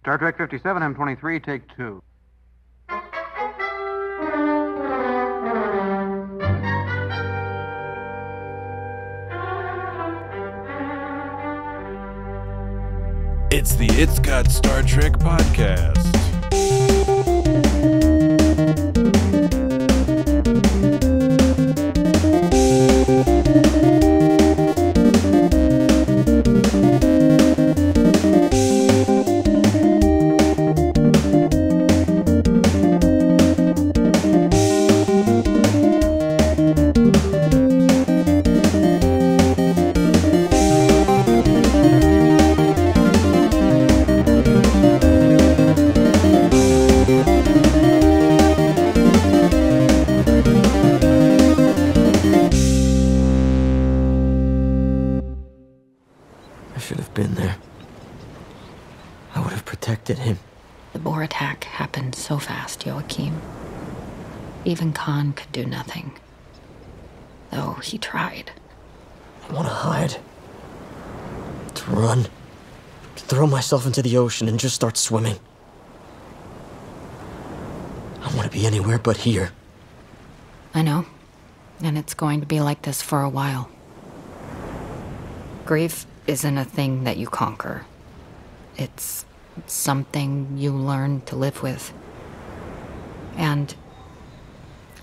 Star Trek 57, M23, take 2. It's the It's Got Star Trek podcast. Him. The Boer attack happened so fast, Joachim. Even Khan could do nothing. Though he tried. I want to hide. To run. To throw myself into the ocean and just start swimming. I want to be anywhere but here. I know. And it's going to be like this for a while. Grief isn't a thing that you conquer. It's something you learn to live with. And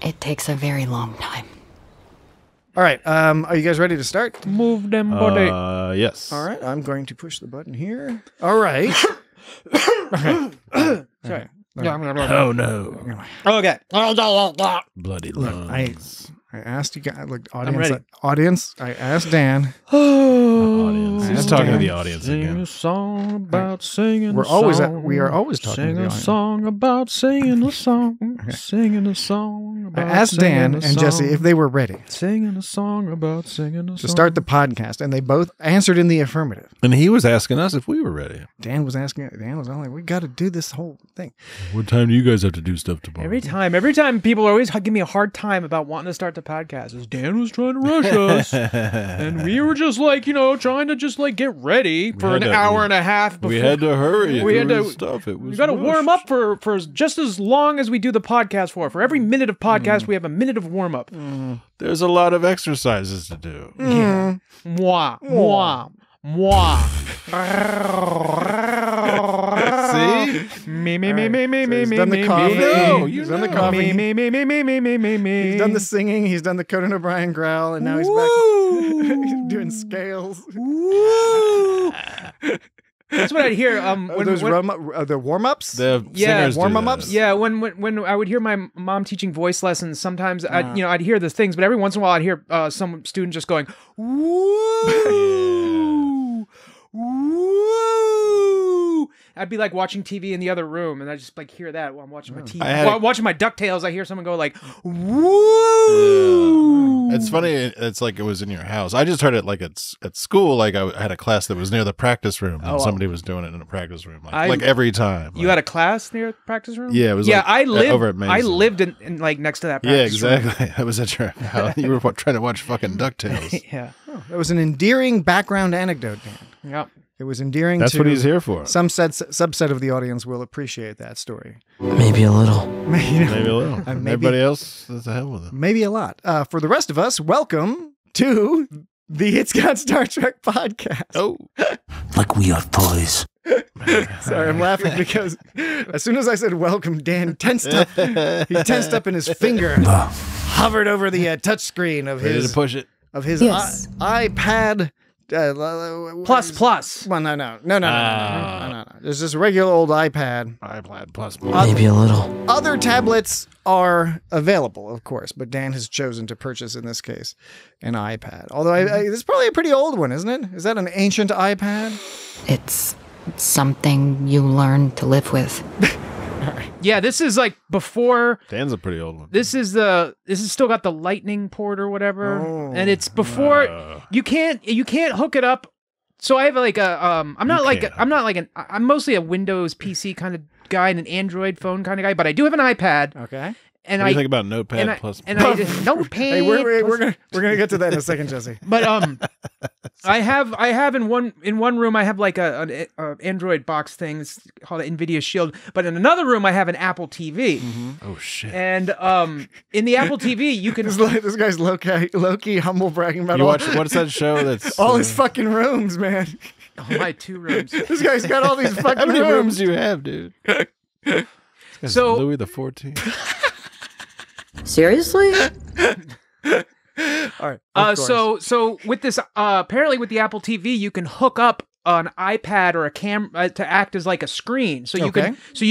it takes a very long time. All right, are you guys ready to start? Move them body. Yes. All right, I'm going to push the button here. All right. Sorry. Oh, no. Okay. Bloody Look, lungs. I asked you guys, look, ready. audience, I asked Dan. Audience. He's talking to the audience Sing again. a song about singing We are always talking to Sing the a audience. song about singing a song. Singing a song I about asked Dan singing a and Jesse song. if they were ready Singing a song about singing a song. to start the podcast, and they both answered in the affirmative. And he was asking us if we were ready. Dan was all like, we got to do this whole thing. What time do you guys have to do stuff tomorrow? Every time people always give me a hard time about wanting to start the podcast. Is Dan was trying to rush us, and we were just like, trying to just like get ready for an hour and a half. Before. We had to hurry. We had to stuff. It was. We got to warm up for just as long as we do the podcast for. For every minute of podcast, we have a minute of warm up. There's a lot of exercises to do. Yeah. Mwah, mwah, mwah. See? Me. He's done the coffee. He's done the coffee. Me. He's done the singing. He's done the Conan O'Brien growl, and now he's back he's doing scales. That's what I'd hear. The warm-ups? The Yeah, singers do warm-ups? that. Yeah, when I would hear my mom teaching voice lessons, sometimes I'd hear the things, but every once in a while I'd hear some student just going, "Woo, woo." I'd be like watching TV in the other room, and I just like hear that while I'm watching my TV. Watching my DuckTales, I hear someone go like, "Woo." Yeah. It's funny. It's like it was in your house. I just heard it like at school. Like I had a class that was near the practice room, and somebody was doing it in a practice room. Like every time. You had a class near the practice room? Yeah, it was. Yeah, like, over at Mason. I lived in like next to that practice room. Yeah, exactly. I was at your house. You were trying to watch fucking DuckTales. Yeah. That was an endearing background anecdote, Dan. Yep. It was endearing. That's to what he's here for. Some subset of the audience will appreciate that story. Maybe a little. Maybe a little. Maybe- Everybody else, that's the hell with it. Maybe a lot. For the rest of us, welcome to the It's Got Star Trek podcast. Oh, Like we are toys. Sorry, I'm laughing because as soon as I said welcome, Dan tensed up. He tensed up and his finger hovered over the touch screen of ready his to push it. Yes. iPad. Plus. Well, no. There's just a regular old iPad. iPad plus. Maybe a little. Other tablets are available, of course, but Dan has chosen to purchase, in this case, an iPad. Although this is probably a pretty old one, isn't it? Is that an ancient iPad? It's something you learn to live with. Yeah, this is like before. Dan's a pretty old one. This is still got the lightning port or whatever, and it's before you can't hook it up. So I have like a I'm mostly a Windows PC kind of guy and an Android phone kind of guy, but I do have an iPad. Okay. And what do you think about Notepad plus? And I did Notepad. Hey, we're gonna get to that in a second, Jesse. But I have in one room I have like an Android box thing. It's called an NVIDIA Shield. But in another room I have an Apple TV. Oh shit! And in the Apple TV you can. This guy's low key humble bragging about what's that show that's all his fucking rooms, man. Oh, my 2 rooms. This guy's got all these fucking How many rooms. rooms do you have, dude? So Louis the 14th. Seriously? All right. So with this, apparently with the Apple TV, you can hook up an iPad or a camera to act as like a screen. So you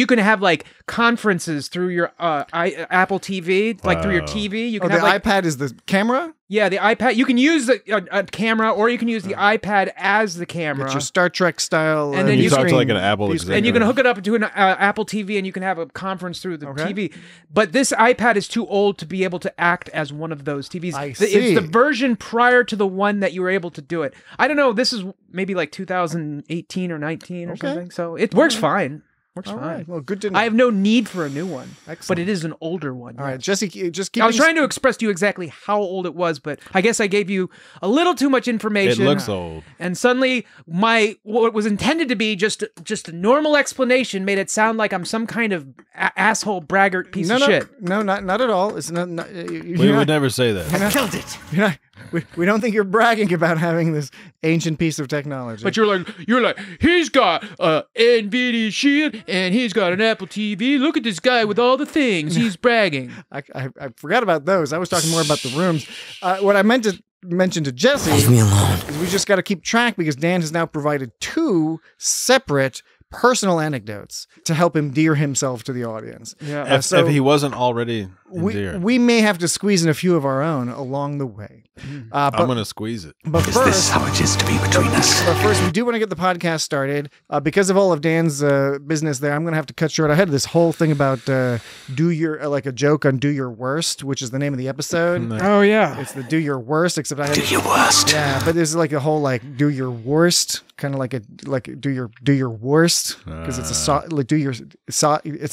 can have like conferences through your Apple TV, like through your TV. You can have the iPad is the camera? Yeah, the iPad. You can use a camera, or you can use the iPad as the camera. It's your Star Trek style. And then you talk to like an Apple executive. And you can hook it up to an Apple TV, and you can have a conference through the TV. But this iPad is too old to be able to act as one of those TVs. I see. It's the version prior to the one that you were able to do it. I don't know. This is maybe like 2018 or 19 or something. So it works fine. Works fine. Right. Well, good to know. I have no need for a new one. Excellent. But it is an older one. All right, Jesse, just keep. I was trying to express to you exactly how old it was, but I guess I gave you a little too much information. It looks old. And suddenly, what was intended to be just a normal explanation made it sound like I'm some kind of asshole braggart piece of shit. No, not at all. It's not. We would never say that. I killed it. We don't think you're bragging about having this ancient piece of technology. But you're like, he's got an NVIDIA Shield and he's got an Apple TV. Look at this guy with all the things. He's bragging. I forgot about those. I was talking more about the rooms. What I meant to mention to Jesse Leave me alone. is we just got to keep track because Dan has now provided 2 separate personal anecdotes to help endear himself to the audience. Yeah. If he wasn't already endeared. We may have to squeeze in a few of our own along the way. I'm going to squeeze it. But Is this how it is to be between us? But first, we do want to get the podcast started. Because of all of Dan's business there, I'm going to have to cut short. I had this whole thing about like a joke on Do Your Worst, which is the name of the episode. Oh, yeah. It's the Do Your Worst, except I had... Do your worst. Yeah, but there's like a whole like Do Your Worst, kind of like do your worst, because it's a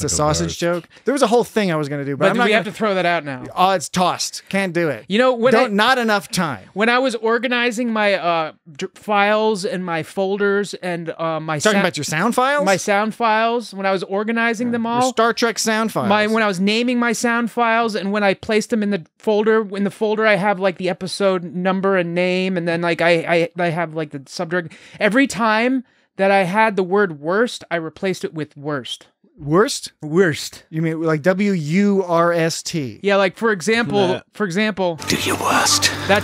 sausage joke. There was a whole thing I was going to do, but I'm not have to throw that out now. Oh, it's tossed. Can't do it. You know, not enough time. When I was organizing my files and my folders and my Talking about your sound files? my sound files, when I was organizing them all, Your Star Trek sound files. when I was naming my sound files, and when I placed them in the folder I have like the episode number and name, and then like I have like the subdirect. Every time that I had the word worst, I replaced it with worst. Worst? Worst. You mean like WURST? Yeah, like for example, Do your worst. I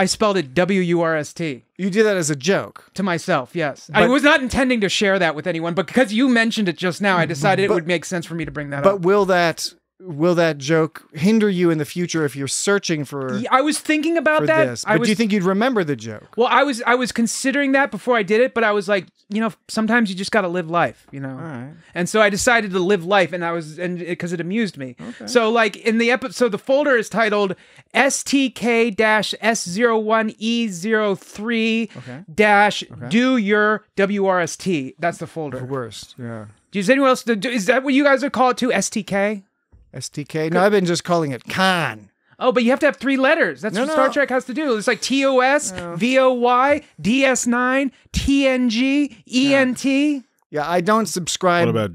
spelled it WURST. You did that as a joke. To myself, yes. I was not intending to share that with anyone, but because you mentioned it just now, I decided it would make sense for me to bring that up. But will that joke hinder you in the future if you're searching for? I was thinking about that. This? But do you think you'd remember the joke? Well, I was considering that before I did it, but I was like, sometimes you just got to live life, All right. And so I decided to live life, and because it amused me. Okay. So like in the episode, the folder is titled STK-S01E03 Do Your WRST. That's the folder. The worst. Yeah. Does anyone else? Is that what you guys would call it too? STK? STK? No, I've been just calling it con. Oh, but you have to have 3 letters. That's what Star Trek has to do. It's like TOS, VOY, DS9, TNG, ENT. Yeah, I don't subscribe What about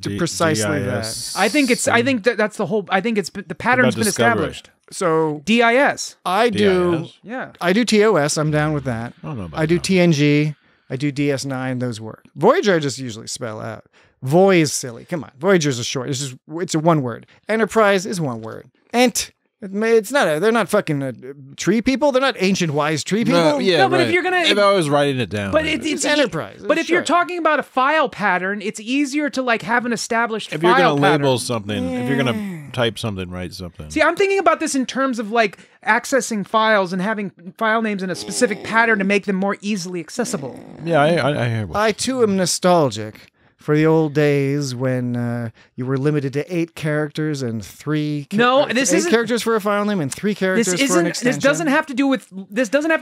to precisely DIS? that. I think that's the whole. I think the pattern's been established. So DIS. I do. DIS? Yeah. I do TOS. I'm down with that. I don't know about I do that. TNG. I do DS9. Those work. Voyager I just usually spell out. Voy is silly. Come on. Voyager's a short. It's a one word. Enterprise is one word. Ent. It's not. They're not fucking tree people. They're not ancient wise tree people. No, yeah, No, but if right. you're gonna- if I was writing it down, But right. it's Enterprise. But if you're Sure. talking about a file pattern, it's easier to like have an established if you're file gonna pattern. label something, if you're gonna type something, write something. See, I'm thinking about this in terms of like accessing files and having file names in a specific pattern to make them more easily accessible. Yeah, I hear. I too am nostalgic for the old days when you were limited to 8 characters and 3. No, this 8 isn't- characters for a file name and 3 characters This for an isn't. extension. This doesn't have to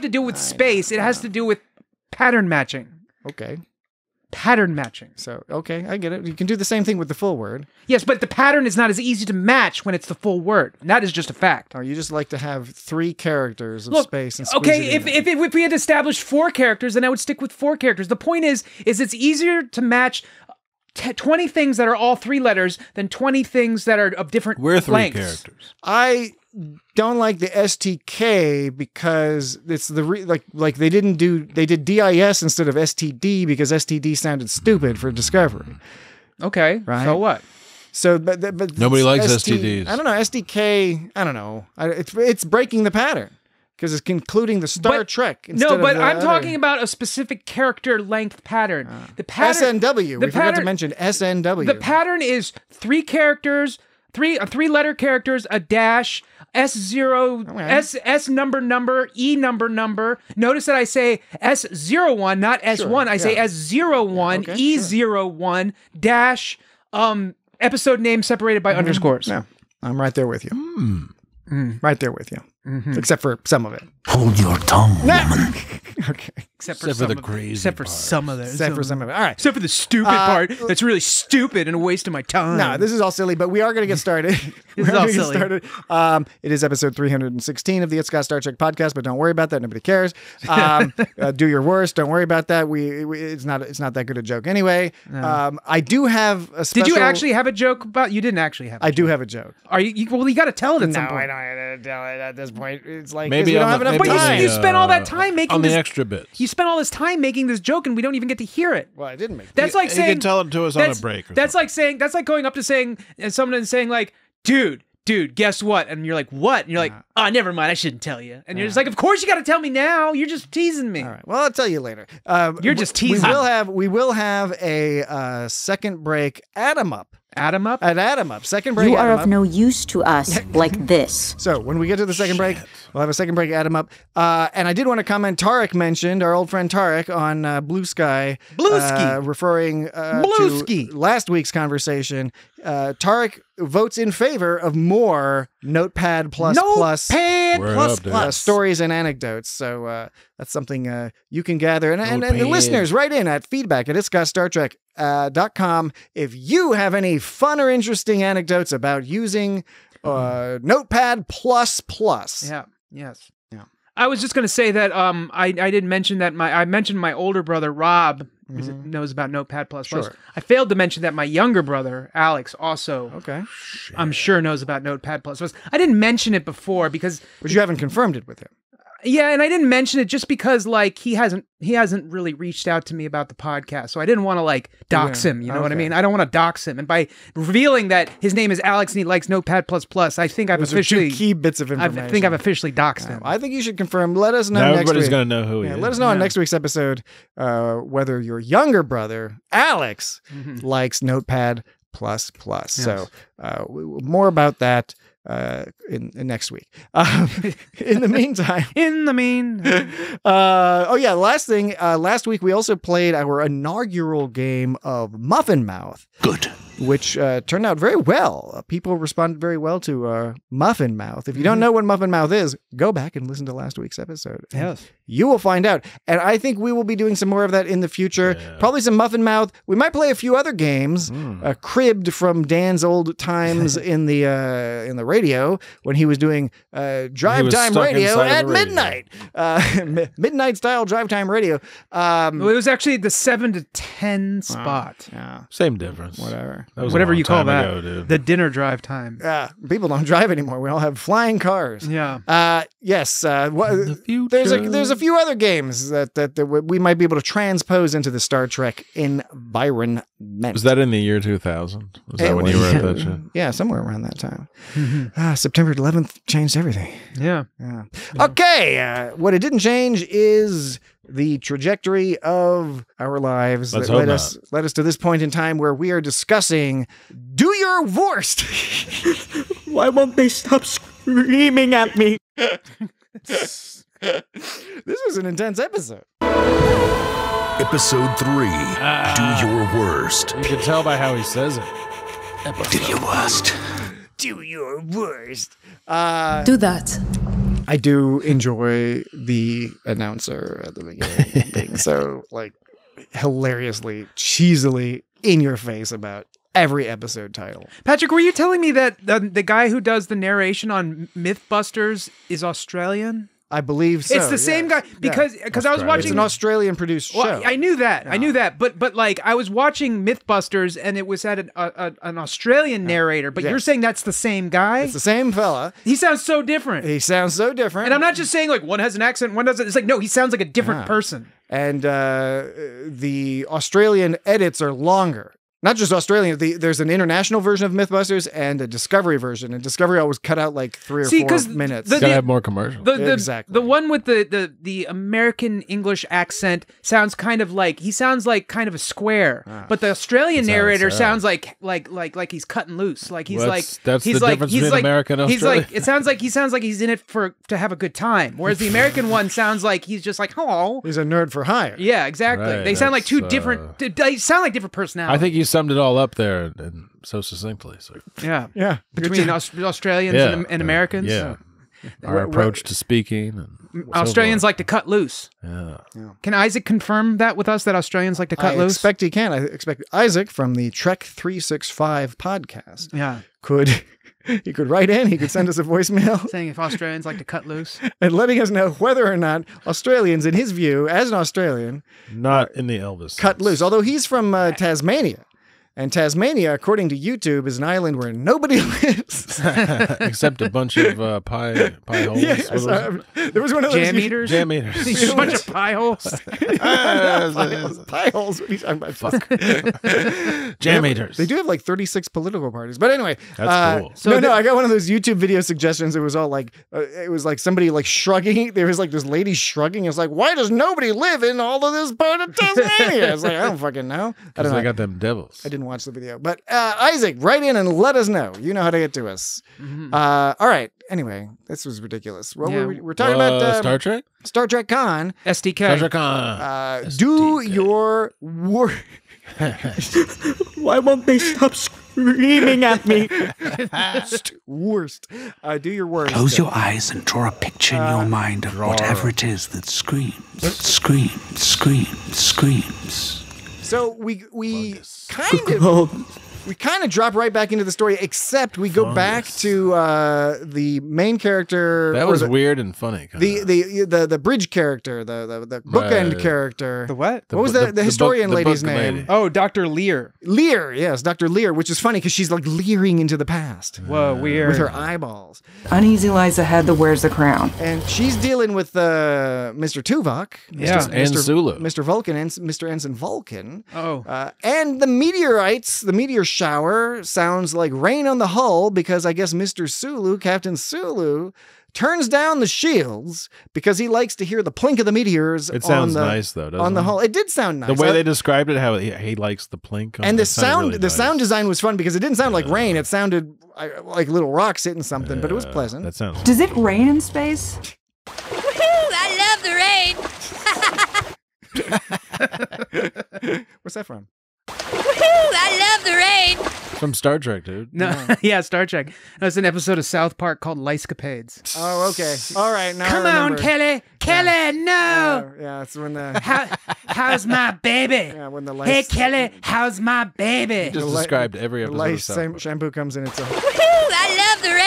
do with space. It has to do with pattern matching. Okay. pattern matching. So, okay, I get it. You can do the same thing with the full word. Yes, but the pattern is not as easy to match when it's the full word. And that is just a fact. Oh, you just like to have 3 characters of Look, space and squeeze okay, it in. if we had established 4 characters, then I would stick with 4 characters. The point is it's easier to match 20 things that are all 3 letters than 20 things that are of different We're 3 lengths. characters. I don't like the STK because it's like they did DIS instead of STD because STD sounded stupid for Discovery. Okay, Right. so what? So, but Nobody likes STDs. I don't know. SDK. I don't know. It's breaking the pattern because it's including the Star Trek. No, but I'm talking about a specific character length pattern. The pattern SNW. We forgot to mention SNW. The pattern is 3 characters, 3 letter characters, a dash, S0, Okay. S number, E number. Notice that I say S01, not S1. I say S01, Okay, E01, dash, episode name separated by underscores. No, I'm right there with you. Right there with you. Except for some of it. Hold your tongue, woman. Okay. Except for some the of- crazy Except for part. some of it. Except for some of it. All right. Except for the stupid part. That's really stupid and a waste of my time. No, this is all silly, but we are going to get started. This is all silly. It is episode 316 of the It's Got Star Trek podcast, but don't worry about that. Nobody cares. Do your worst. Don't worry about that. It's not that good a joke anyway. I do have a special... Did you actually have a joke about? You didn't actually have. I do have a joke. Are you? Well, you got to tell it at some No, point. I don't tell it at this point. It's like Maybe we don't on have the- enough maybe But time. you spent all that time making on the this. extra bits. You spent all this time making this joke, and we don't even get to hear it. Well, I didn't make That's You- like you saying. can tell it to us on a break or That's like saying. That's like going up to saying and someone and saying like, dude, guess what? And you're like, what? And you're like, oh, never mind. I shouldn't tell you. And you're just like, of course you got to tell me now. You're just teasing me. All right. Well, I'll tell you later. You're just teasing. We will have a second break. Add 'em up. Add 'em up. Add 'em up. Second break. You add are 'em of up. no use to us like this. So when we get to the second break, we'll have a second break. Add 'em up. And I did want to comment. Tarek mentioned our old friend Tarek on Blue Sky. Bluesky. Referring Bluesky. to last week's conversation. Tarek votes in favor of more Notepad plus Notepad Word plus up, dude. plus. stories and anecdotes. So that's something you can gather. And the Notepad. listeners, write in at feedback at itsgotstartrek.com if you have any fun or interesting anecdotes about using Notepad plus plus. Yeah. Yes. Yeah. I was just gonna say that I didn't mention that I mentioned my older brother Rob knows about Notepad plus plus. Sure. I failed to mention that my younger brother Alex also Okay. I'm sure knows about Notepad plus plus. I didn't mention it before because But you haven't confirmed it with him. yeah, and I didn't mention it just because like he hasn't really reached out to me about the podcast, so I didn't want to like dox him. You know what I okay. mean? I don't want to dox him, and by revealing that his name is Alex and he likes Notepad plus plus, I think I've Those are officially two key bits of information. I think I've officially doxed him. I think you should confirm. Let us know Now next everybody's week. going to know who he Yeah, is. let us know on next week's episode whether your younger brother, Alex, likes Notepad plus plus. So more about that in next week. In the meantime, last thing. Last week we also played our inaugural game of Muffin Mouth. Good. Which turned out very well. People responded very well to Muffin Mouth. If you don't know what Muffin Mouth is, go back and listen to last week's episode. Yes. You will find out. And I think we will be doing some more of that in the future. Probably some Muffin Mouth. We might play a few other games, cribbed from Dan's old times in the radio when he was doing drive time stuck radio inside of at the radio. midnight. Midnight style drive time radio. Well, it was actually the 7 to 10 spot. Yeah. Same difference. Whatever. That was Whatever a long you call time that. ago, dude. The dinner drive time. Yeah, people don't drive anymore. We all have flying cars. Yeah. Yes. the future. There's a few other games that we might be able to transpose into the Star Trek environment. Was that in the year 2000? Was that when you were at that shit? Yeah, somewhere around that time. September 11th changed everything. Yeah. Okay. What it didn't change is the trajectory of our lives Let's that hope led us to this point in time where we are discussing Do Your Worst. Why won't they stop screaming at me? This was an intense episode. Episode 3. Do your worst. You can tell by how he says it. Do your worst. Do your worst. Do that. I do enjoy the announcer at the beginning. So, like, hilariously, cheesily in your face about every episode title. Patrick, were you telling me that the guy who does the narration on Mythbusters is Australian? I believe so. It's the same guy because I was watching. It's an Australian produced show. Well, I knew that. I knew that. But like I was watching Mythbusters and it was at an Australian narrator. But you're saying that's the same guy? It's the same fella. He sounds so different. He sounds so different. And I'm not just saying like one has an accent, one doesn't. It's like no, he sounds like a different person. And the Australian edits are longer. Not just Australian. There's an international version of Mythbusters and a Discovery version. And Discovery always cut out like 3 or 4 minutes. Gotta have more commercials. Exactly. The one with the American English accent sounds kind of like he sounds like kind of a square, but the Australian narrator sounds like he's cutting loose. Like he's that's the difference between America and Australia. He's like it sounds like he's in it to have a good time, whereas the American one sounds like he's just like oh he's a nerd for hire. Yeah, exactly. Right, they sound like two different. They sound like different personalities. I think you summed it all up there and so succinctly. So. Yeah. Between Australians and Americans. Yeah. Our approach to speaking. And Australians like to cut loose. Yeah. Can Isaac confirm that with us that Australians like to cut loose? I expect he can. I expect Isaac from the Trek 365 podcast. Yeah. He could write in. He could send us a voicemail. Saying if Australians like to cut loose. And letting us know whether or not Australians, in his view, as an Australialian. Not in the Elvis. Cut loose. Although he's from Tasmania. And Tasmania, according to YouTube, is an island where nobody lives. Except a bunch of pie holes. Yeah, there was one of those. Jam eaters? Jam eaters. A bunch of pie holes. Pie holes. What are you talking about? Fuck. Jam eaters. They do have like 36 political parties. But anyway. That's cool. So I got one of those YouTube video suggestions. It was all like, it was like somebody like shrugging. There was like this lady shrugging. It's like, why does nobody live in all of this part of Tasmania? It's like, I don't fucking know. I don't know. They got them devils. I didn't watch the video. But Isaac, write in and let us know. You know how to get to us. Mm-hmm. All right. Anyway, this was ridiculous. What we're talking about Star Trek? Star Trek Con. SDK. Star Trek Con. Do your work. Why won't they stop screaming at me? Worst. Do your worst. Close your eyes and draw a picture in your mind of whatever it is that screams. So we kind of drop right back into the story, except we go back to the main character. That was weird and funny. The bridge character, the bookend character. The what? What was the historian lady's name? Lady. Oh, Dr. Lear. Lear, yes, Dr. Lear, which is funny because she's like leering into the past. Whoa, weird. With her eyeballs. Uneasy lies ahead that wears the crown. And she's dealing with Mr. Tuvok. And Sulu. Mr. Vulcan and Mr. Ensign Vulcan. Oh. And the meteorites, the meteor shower sounds like rain on the hull because I guess Mr. Sulu, Captain Sulu, turns down the shields because he likes to hear the plink of the meteors. It sounds nice though, doesn't it? On the hull. It did sound nice. The way they described it, how he likes the plink. And the sound design was fun because it didn't sound like rain. It sounded like little rocks hitting something, but it was pleasant. That sounds. Does it rain in space? Woohoo! I love the rain. What's that from? Woohoo! I love the rain. From Star Trek, dude. No, yeah, Star Trek. That's an episode of South Park called Licecapades. Oh, okay. All right, now Come on, Kelly. Kelly, no. Yeah, it's when the how's my baby? Yeah, when the lice. Hey, Kelly, how's my baby? You just described every episode. Lice of South Park. shampoo comes in. It's a. Woohoo! I love the rain.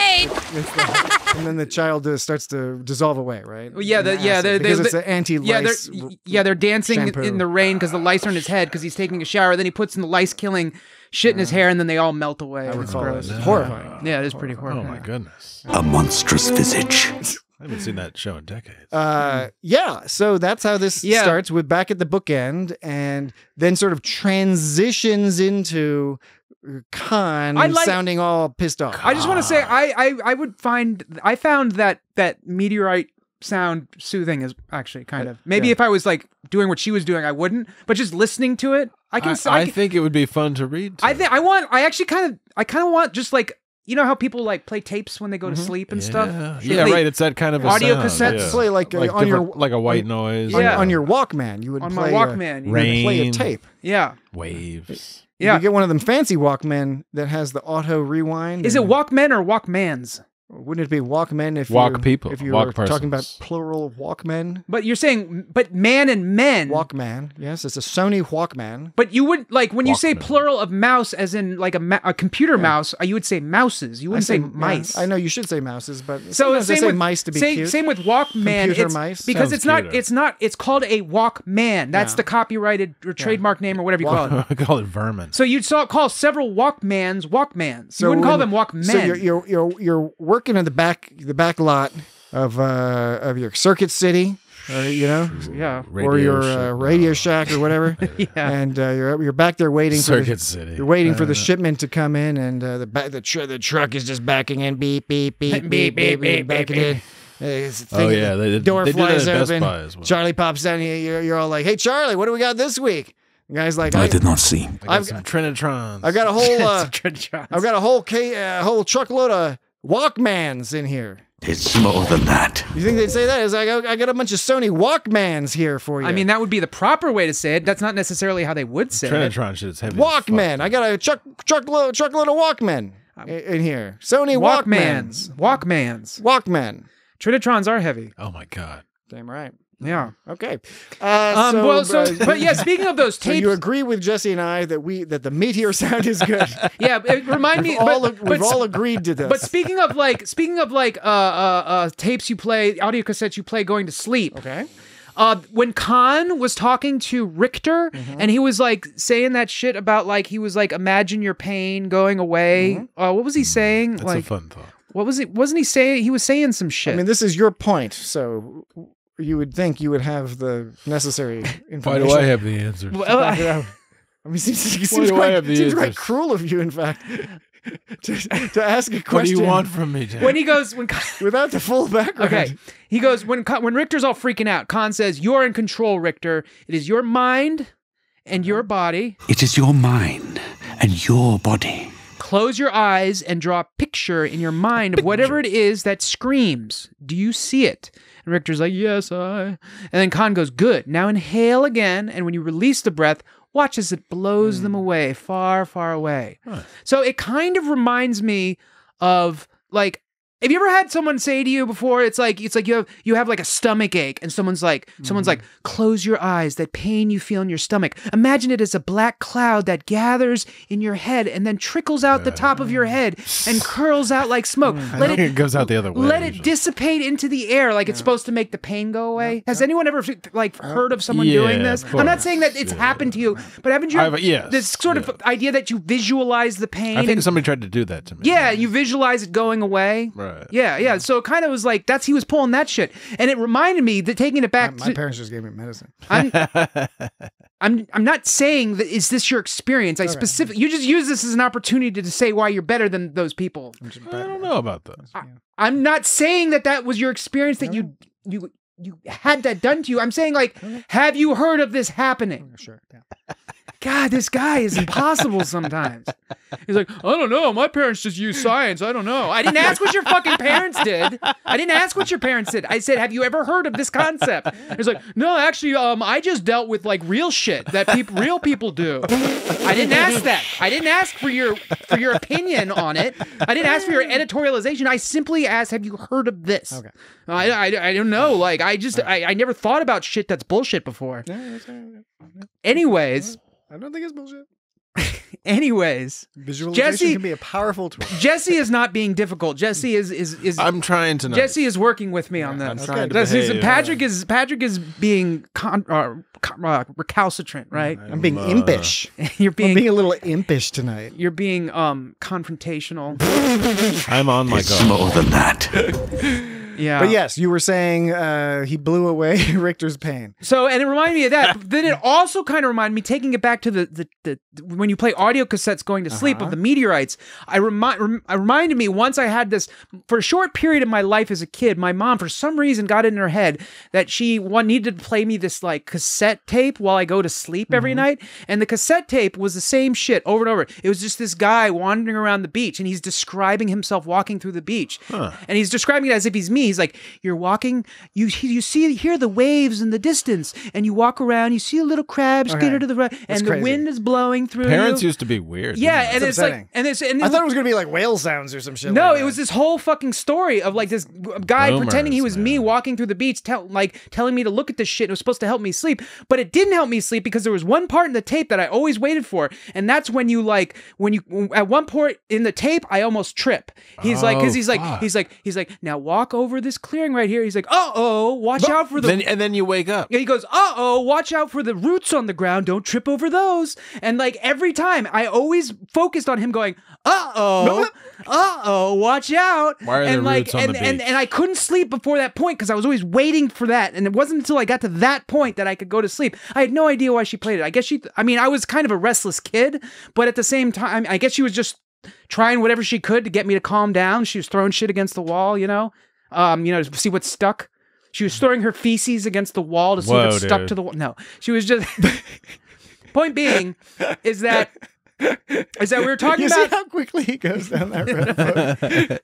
And then the child starts to dissolve away, right? Well, yeah, because it's an anti-lice. They're dancing shampoo. in the rain because the lice are in his head because he's taking a shower. Then he puts in the lice-killing shit in his hair, and then they all melt away. It's gross. It's horrifying. Yeah, it is pretty horrifying. Oh my goodness. A monstrous visage. I haven't seen that show in decades. Yeah, so that's how this starts with back at the bookend, and then sort of transitions into Khan sounding all pissed off. I just want to say I found that meteorite sound soothing is actually kind of maybe if I was like doing what she was doing I wouldn't, but just listening to it I think it would be fun to read. I kind of want just like, you know how people like play tapes when they go to sleep and stuff? Yeah, right. It's that kind of a audio sound. cassettes. Yeah. Play like on your like a white noise. On your Walkman. You would on play my Walkman. You would play a tape. Yeah. Waves. You get one of them fancy Walkmen that has the auto rewind. Is it Walkmen or Walkmans? Wouldn't it be Walkmen if Walk people, if you walk were persons. talking about plural Walkmen? But you're saying, but man and men. Walkman, yes, it's a Sony Walkman. But you would, like, when you say Walkman. plural of mouse, as in like a computer mouse, you would say mouses. You wouldn't say mice. I know you should say mouses, but So sometimes they same say with mice to be cute. Same with Walkman. Computer It's, mice. because Sounds it's not. It's called a Walkman. That's Yeah. the copyrighted or trademark name or whatever you call it. I call it vermin. So you'd call several Walkmans Walkmans. You wouldn't call them Walkmen. So you're working in the back lot of your Circuit City, yeah, or your Radio Shack or whatever. Yeah. And you're back there waiting Circuit City. You're waiting for the shipment to come in, and the truck is just backing in, beep beep beep beep beep beep, backing in. The door they flies do that at Best open. Buy as well. Charlie pops down. You're all like, "Hey, Charlie, what do we got this week?" The guy's like, I did not see. I got some Trinitrons. I got a whole Trinitrons. I've got a whole truckload of Walkmans in here. It's more than that. You think they'd say that? It's like, I got a bunch of Sony Walkmans here for you. I mean, that would be the proper way to say it. That's not necessarily how they would say it. Trinitron shit is heavy. Walkman. I got a truckload of Walkmen in here. Sony Walkmans. Walkman. Trinitrons are heavy. Oh my god. Damn right. Yeah. Okay. But yeah, speaking of those So tapes, you agree with Jesse and I that the meteor sound is good. yeah, it remind me. We've all agreed to this. But speaking of tapes you play, audio cassettes you play going to sleep. Okay. When Khan was talking to Richter, and he was like saying that shit about like he was like imagine your pain going away. What was he saying? That's like a fun thought. what was it? Wasn't he saying? He was saying some shit. I mean, this is your point, so you would think you would have the necessary information. Why do I have the answers? Well, I mean, it seems do I have the quite answers? cruel of you, in fact, to ask a question. What do you want from me, Jack? when he goes, without the full background? okay, he goes when Richter's all freaking out. Khan says, "You're in control, Richter. It is your mind and your body. It is your mind and your body. Close your eyes and draw a picture in your mind of whatever it is that screams. Do you see it?" And Richter's like, "Yes, I." And then Khan goes, "Good. Now inhale again, and when you release the breath, watch as it blows them away, far, far away." Huh. So it kind of reminds me of like, have you ever had someone say to you before, it's like you have like a stomach ache, and someone's like, close your eyes, that pain you feel in your stomach. Imagine it as a black cloud that gathers in your head and then trickles out the top of your head and curls out like smoke. I think it goes out the other way. Let it usually. dissipate into the air like it's supposed to make the pain go away. Has anyone ever like heard of someone doing this? of I'm not course. saying that it's happened to you, but haven't you yes, this sort of idea that you visualize the pain? I think and, somebody tried to do that to me. yeah, you visualize it going away. Right. Yeah. So it kind of was like he was pulling that shit, and it reminded me that taking it back. My parents just gave me medicine. I'm not saying that is this your experience. You just use this as an opportunity to say why you're better than those people. I don't know about that. I'm not saying that was your experience, that you had that done to you. I'm saying like, have you heard of this happening? Sure. Yeah. God, this guy is impossible sometimes. He's like, I don't know. My parents just use science. I don't know. I didn't ask what your fucking parents did. I said, have you ever heard of this concept? He's like, no, actually, I just dealt with like real shit that real people do. I didn't ask that. I didn't ask for your opinion on it. I didn't ask for your editorialization. I simply asked, have you heard of this? Okay. I don't know. Like, I never thought about shit that's bullshit before. Anyways. I don't think it's bullshit. Anyways, visualization can be a powerful tool. Jesse is not being difficult. Jesse is. I'm trying to. Jesse is working with me on this. I'm trying to behave. Patrick is being recalcitrant, right? I'm being impish. I'm being a little impish tonight. You're being confrontational. I'm on my It's more than that. Yeah. But yes, you were saying he blew away Richter's pain. So, and it reminded me of that. But then it also kind of reminded me, taking it back to the when you play audio cassettes going to sleep of the meteorites. I reminded me once I had this for a short period of my life as a kid. My mom, for some reason, got it in her head that she needed to play me this like cassette tape while I go to sleep every night. And the cassette tape was the same shit over and over. It was just this guy wandering around the beach, and he's describing himself walking through the beach, and he's describing it as if he's me. He's like, you're walking, you hear the waves in the distance, and you walk around, you see a little crab skitter to the right, and the wind is blowing through. Parents used to be weird. Yeah, and it's like, and I thought it was gonna be like whale sounds or some shit. No, like it was this whole fucking story of like this guy pretending he was me walking through the beach, telling me to look at this shit. It was supposed to help me sleep, but it didn't help me sleep because there was one part in the tape that I always waited for, and that's when you at one point in the tape I almost trip. He's like, because he's like, now walk over this clearing right here. He's like, watch out for the. And then you wake up. He goes, watch out for the roots on the ground. Don't trip over those. And like every time, I always focused on him going, watch out. Why are there roots on the beach? And I couldn't sleep before that point because I was always waiting for that. And it wasn't until I got to that point that I could go to sleep. I had no idea why she played it. I guess I was kind of a restless kid, but at the same time, I guess she was just trying whatever she could to get me to calm down. She was throwing shit against the wall, to see what stuck. She was throwing her feces against the wall to see if it stuck to the wall. No, she was just... Point being is that we were talking about... see how quickly he goes down that road.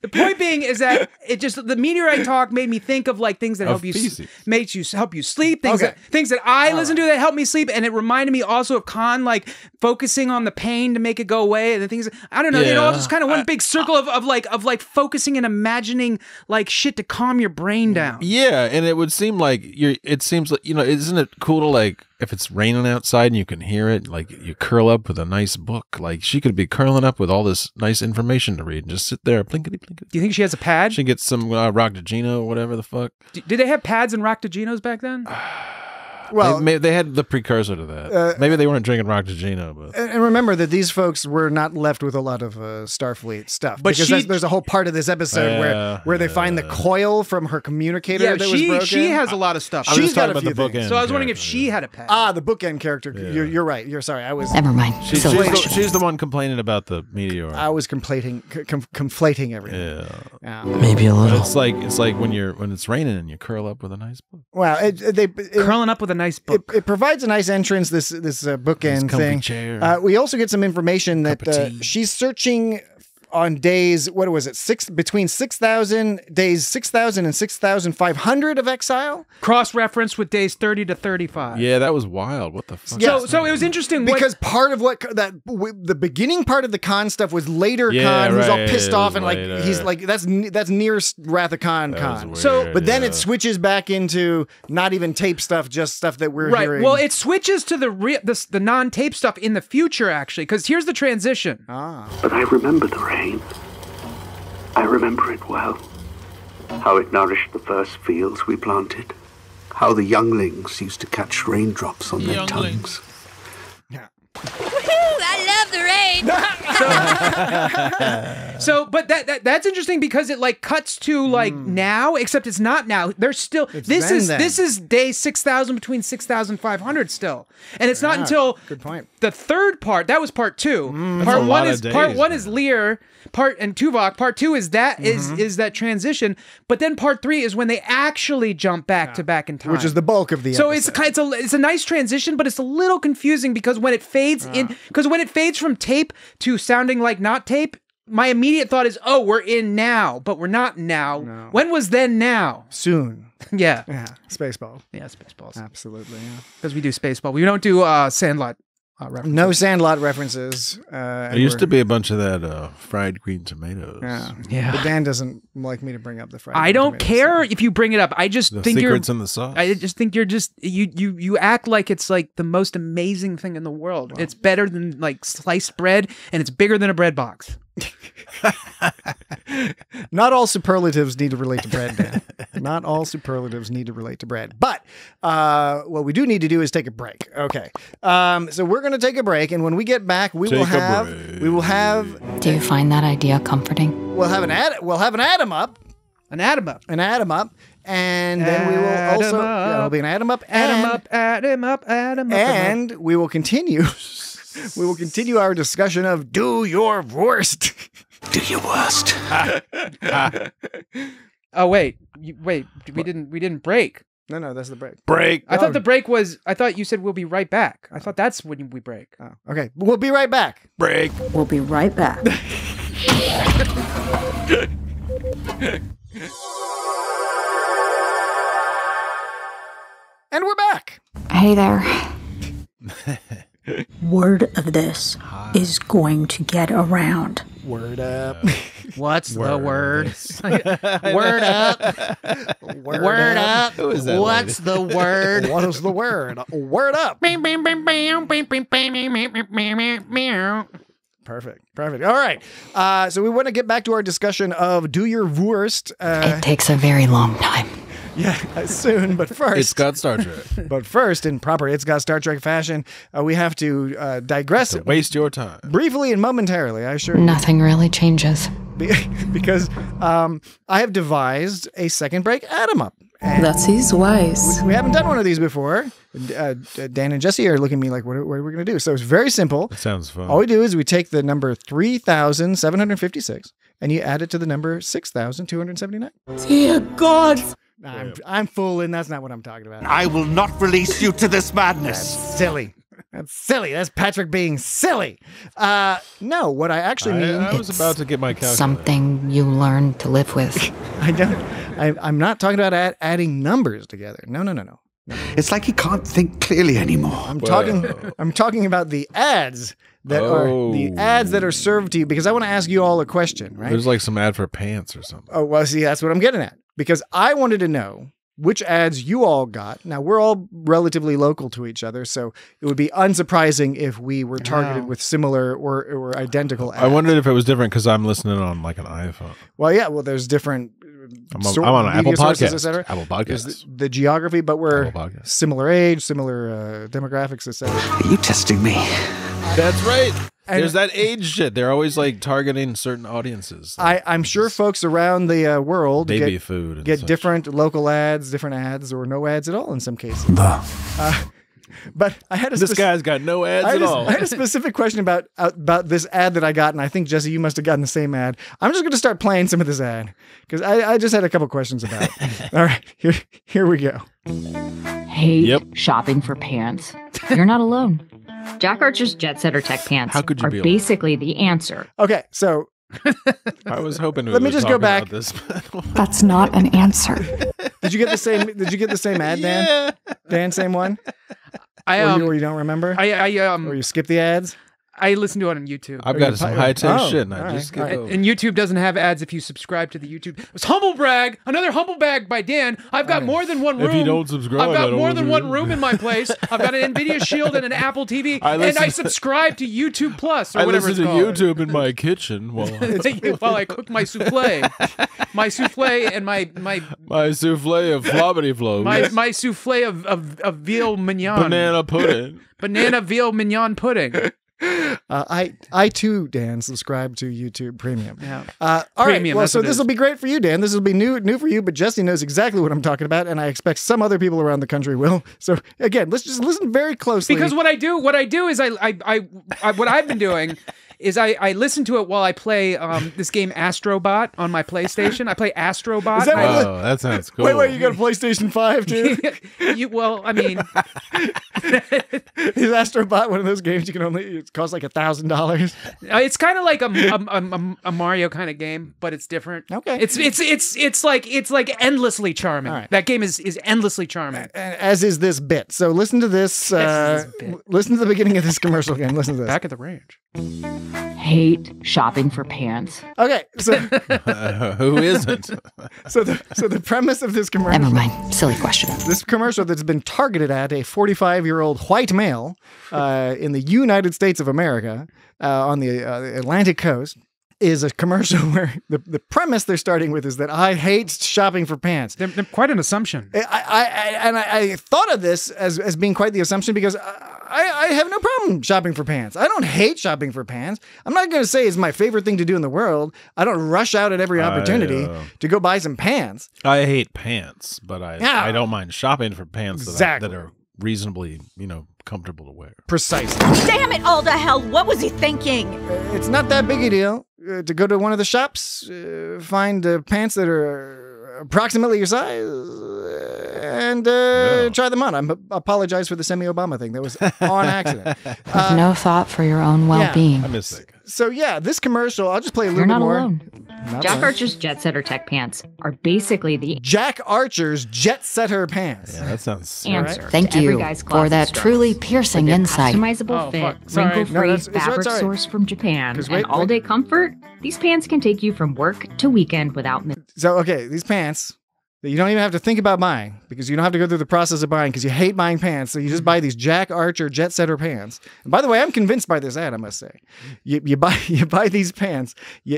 The point being is that the meteorite talk made me think of like things that help you sleep, things that I listen to that help me sleep, and it reminded me also of Khan like focusing on the pain to make it go away, and the things I don't know, it all just kind of one big circle of focusing and imagining like shit to calm your brain down. Yeah, and it would seem like isn't it cool to like, if it's raining outside and you can hear it, like you curl up with a nice book. Like she could be curling up with all this nice information to read and just sit there, plinkety plinkety. Do you think she has a pad? She gets some Rockdagino or whatever the fuck. Did they have pads and Rockdaginos back then? Well, they had the precursor to that. Maybe they weren't drinking Rockdagino, but and remember that these folks were not left with a lot of Starfleet stuff. But because there's a whole part of this episode where they find the coil from her communicator that was broken. She has a lot of stuff. She's got a few things. So I was wondering if she had a pad. The bookend character. Yeah. You're right. You're sorry. I was. Never mind. She's the one complaining about the meteor. I was conflating everything. Yeah. Maybe a little. It's like when it's raining and you curl up with a nice book. Well, curling up with a nice book. It provides a nice entrance. This bookend thing. Chair. We also get some information that she's searching on days. What was it? Between 6,000 and 6,500 of exile. Cross-reference with days 30 to 35. Yeah, that was wild. What the fuck? Yeah. So it was interesting because part of the beginning part of the Khan stuff was later Khan, who's all pissed off and later. He's like that's near Wrath of Khan. But then it switches back into not even tape stuff, just stuff that we're hearing. Well, it switches to the non-tape stuff in the future actually, because here's the transition. But I remember the rain. I remember it well. How it nourished the first fields we planted. How the younglings used to catch raindrops on their tongues. Yeah. Woohoo! I love the rain. But that's interesting because it like cuts to like now, except it's not now. There's still this is day 6,000 between 6,500 still, and it's not until good point. The third part that was part two. Part one is Lear. Part and Tuvok. Part two is that is that transition, but then part three is when they actually jump back to back in time, which is the bulk of the episode. It's a nice transition, but it's a little confusing because when it fades from tape to sounding like not tape, my immediate thought is, we're in now, but we're not now. No. When was then now? Soon. Yeah. Yeah. Spaceball. Yeah, Spaceballs. Absolutely. Yeah. Because we do Spaceball. We don't do Sandlot. References. No Sandlot references. There used to be a bunch of that fried green tomatoes. Yeah. But Dan doesn't like me to bring up the fried. I don't care if you bring it up. I just think secrets in the sauce. I just think you're just you act like it's like the most amazing thing in the world. Well, it's better than like sliced bread, and it's bigger than a bread box. Not all superlatives need to relate to bread, Dan. Not all superlatives need to relate to bread. But what we do need to do is take a break. Okay. So we're going to take a break, and when we get back, we will have. Do you find that idea comforting? We'll have an atom up. An atom up. An atom up. And then we will also it'll be an atom up. Atom up. And we will continue. We will continue our discussion of do your worst. Do your worst. Oh wait, we didn't break. No, that's the break. I thought the break was. I thought you said we'll be right back. I thought that's when we break. Oh, okay, we'll be right back. Break. We'll be right back. And we're back. Hey there. Word of this is going to get around. Word up. What's the word? Word up. Word up. Who is that What's the word? What is the word? Word up. Perfect. All right. So we want to get back to our discussion of do your worst. It takes a very long time. Yeah, soon. But first, It's got Star Trek. But first, in proper It's Got Star Trek fashion, we have to digress So waste your time. briefly and momentarily. I assure you. Nothing really changes. Because I have devised a second break add 'em up. And That is wise. we haven't done one of these before. Dan and Jesse are looking at me like, what are we going to do? So it's very simple. It sounds fun. All we do is we take the number 3,756 and you add it to the number 6,279. Dear God. I'm fooling. That's not what I'm talking about. I will not release you to this madness. Silly. That's silly. That's Patrick being silly. No, what I actually mean. I was about to get my calculator. Something you learn to live with. I'm not talking about adding numbers together. No. It's like he can't think clearly anymore. I'm talking about the ads that are served to you, because I want to ask you all a question, right? There's like some ad for pants or something. Oh, well, see, that's what I'm getting at, because I wanted to know which ads you all got. Now, we're all relatively local to each other, so it would be unsurprising if we were targeted with similar or identical ads. I wondered if it was different because I'm listening on like an iPhone. Well, yeah, there's different I'm on Apple Podcasts. etc. Apple Podcasts. There's the geography, but we're similar age, similar demographics, etc. Are you testing me? That's right. And there's that age shit. They're always like targeting certain audiences. I'm sure folks around the world baby food and get such. different local ads, different ads, or no ads at all in some cases. But I had this guy's got no ads at all. I had a specific question about this ad that I got, and I think, Jesse, you must have gotten the same ad. I'm just going to start playing some of this ad because I just had a couple questions about it. All right, here we go. Hate shopping for pants. You're not alone. Jack Archer's Jet Setter Tech pants are basically the answer. Okay, so I was hoping. Let me just go back. This. That's not an answer. Did you get the same? Did you get the same ad, Dan? Yeah. Dan, same one. Or you don't remember? Or you skip the ads? I listen to it on YouTube. I've got some high tech shit, and I just skip over. And YouTube doesn't have ads if you subscribe to the YouTube. It was humble brag, another humble brag by Dan. I've got more than one room. If you don't subscribe, I've got more than one room in my place. I've got an Nvidia Shield and an Apple TV, and I subscribe to YouTube Plus or whatever it's called. I listen to YouTube in my kitchen while I cook my souffle, and my souffle of floppity flows, my souffle of veal mignon, banana veal mignon pudding. I too, Dan, subscribe to YouTube Premium. Yeah. All Premium, right. Well, so this will be great for you, Dan. This will be new for you, but Jesse knows exactly what I'm talking about, and I expect some other people around the country will. So again, let's just listen very closely. Because what I do is what I've been doing is I listen to it while I play this game Astrobot on my PlayStation. I play Astrobot. Is that that sounds cool. Wait, you got a PlayStation 5 too? I mean, is Astrobot one of those games it costs like $1,000? It's kind of like a Mario kind of game, but it's different. Okay. It's like endlessly charming. Right. That game is endlessly charming. As is this bit. So listen to this. Listen to the beginning of this commercial again. Listen to this. Back at the range. Hate shopping for pants. Okay, so who isn't? So the premise of this commercial. Never mind. Silly question. This commercial that's been targeted at a 45-year-old white male in the United States of America on the Atlantic coast is a commercial where the premise they're starting with is that I hate shopping for pants. They're quite an assumption. I thought of this as being quite the assumption because I have no problem shopping for pants. I don't hate shopping for pants. I'm not going to say it's my favorite thing to do in the world. I don't rush out at every opportunity to go buy some pants. I hate pants, but I don't mind shopping for pants that are reasonably, comfortable to wear. Precisely. Damn it all to hell. What was he thinking? It's not that big a deal to go to one of the shops, find pants that are approximately your size, and try them on. I apologize for the semi-Obama thing. That was on accident. With no thought for your own well-being. I miss that guy. So yeah, this commercial, I'll just play a little You're bit not more. alone. Jack Archer's Jet Setter Tech Pants are basically the Jack Archer's Jet Setter Pants. Yeah, that sounds answer. Thank to every you guy's for closet that struggles. truly piercing With their insight. Customizable fit, wrinkle-free fabric sourced from Japan, and all-day comfort. These pants can take you from work to weekend without. So okay, these pants that you don't even have to think about buying because you don't have to go through the process of buying because you hate buying pants. So you just buy these Jack Archer Jet Setter pants. And by the way, I'm convinced by this ad. I must say, you buy these pants,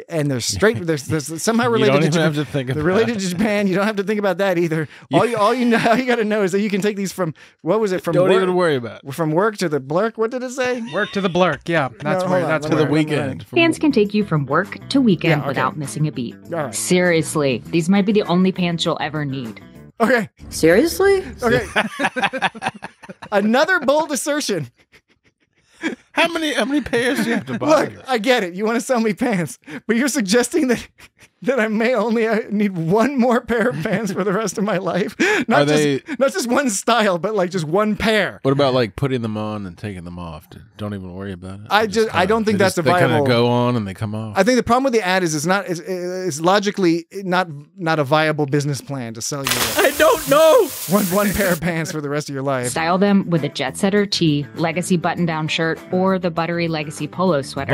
and they're straight. They're somehow related. You don't to even Japan. have to think They're about related it. to Japan. You don't have to think about that either. All you got to know is that you can take these from what was it from? Don't work, even worry about it. From work to the blurk. What did it say? Work to the blurk. Yeah, that's No, where. hold on, That's let me- where. The weekend. Pants can take you from work to weekend Yeah, okay. without missing a beat. All right. Seriously, these might be the only pants you'll ever need. Okay. Seriously? Okay. Another bold assertion. How many pairs do you have to buy? Look, I get it. You want to sell me pants, but you're suggesting that I may only need one more pair of pants for the rest of my life. Not just one style, but like just one pair. What about like putting them on and taking them off? Don't even worry about it. I don't think that's a They viable. kind of go on and they come off. I think the problem with the ad is it's logically not a viable business plan to sell you I don't know. one pair of pants for the rest of your life. Style them with a Jet Setter tee, legacy button-down shirt, or the buttery legacy polo sweater.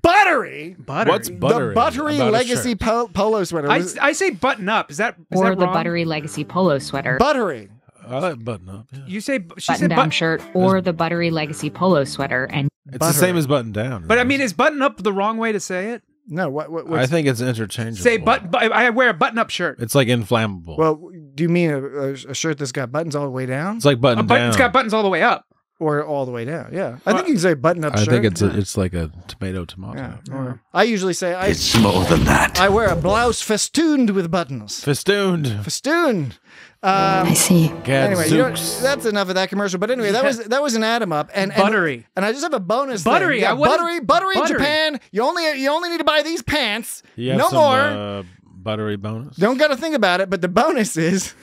Buttery. What's buttery? The buttery about a legacy shirt? polo sweater. I say button up. Is that Or that the wrong? buttery legacy polo sweater. Buttery. I like button up. Yeah. You say she said Button-down shirt, or the buttery legacy polo sweater, and It's the same as button down. But I mean, is button up the wrong way to say it? No, what I think it's interchangeable. Say I wear a button up shirt. It's like inflammable. Well, do you mean a shirt that's got buttons all the way down? It's like button down. It's got buttons all the way up. Or all the way down. Yeah. I think you can say button up shirt. I think it's like a tomato. Yeah. Or I usually say It's more than that. I wear a blouse festooned with buttons. Festooned. Festooned. I see. Anyway, that's enough of that commercial. But anyway, that was an atom up and Buttery. And I just have a bonus. Buttery. Thing. Yeah, buttery Buttery. Japan. You only need to buy these pants. You have no some, more. Buttery bonus. Don't got to think about it. But the bonus is.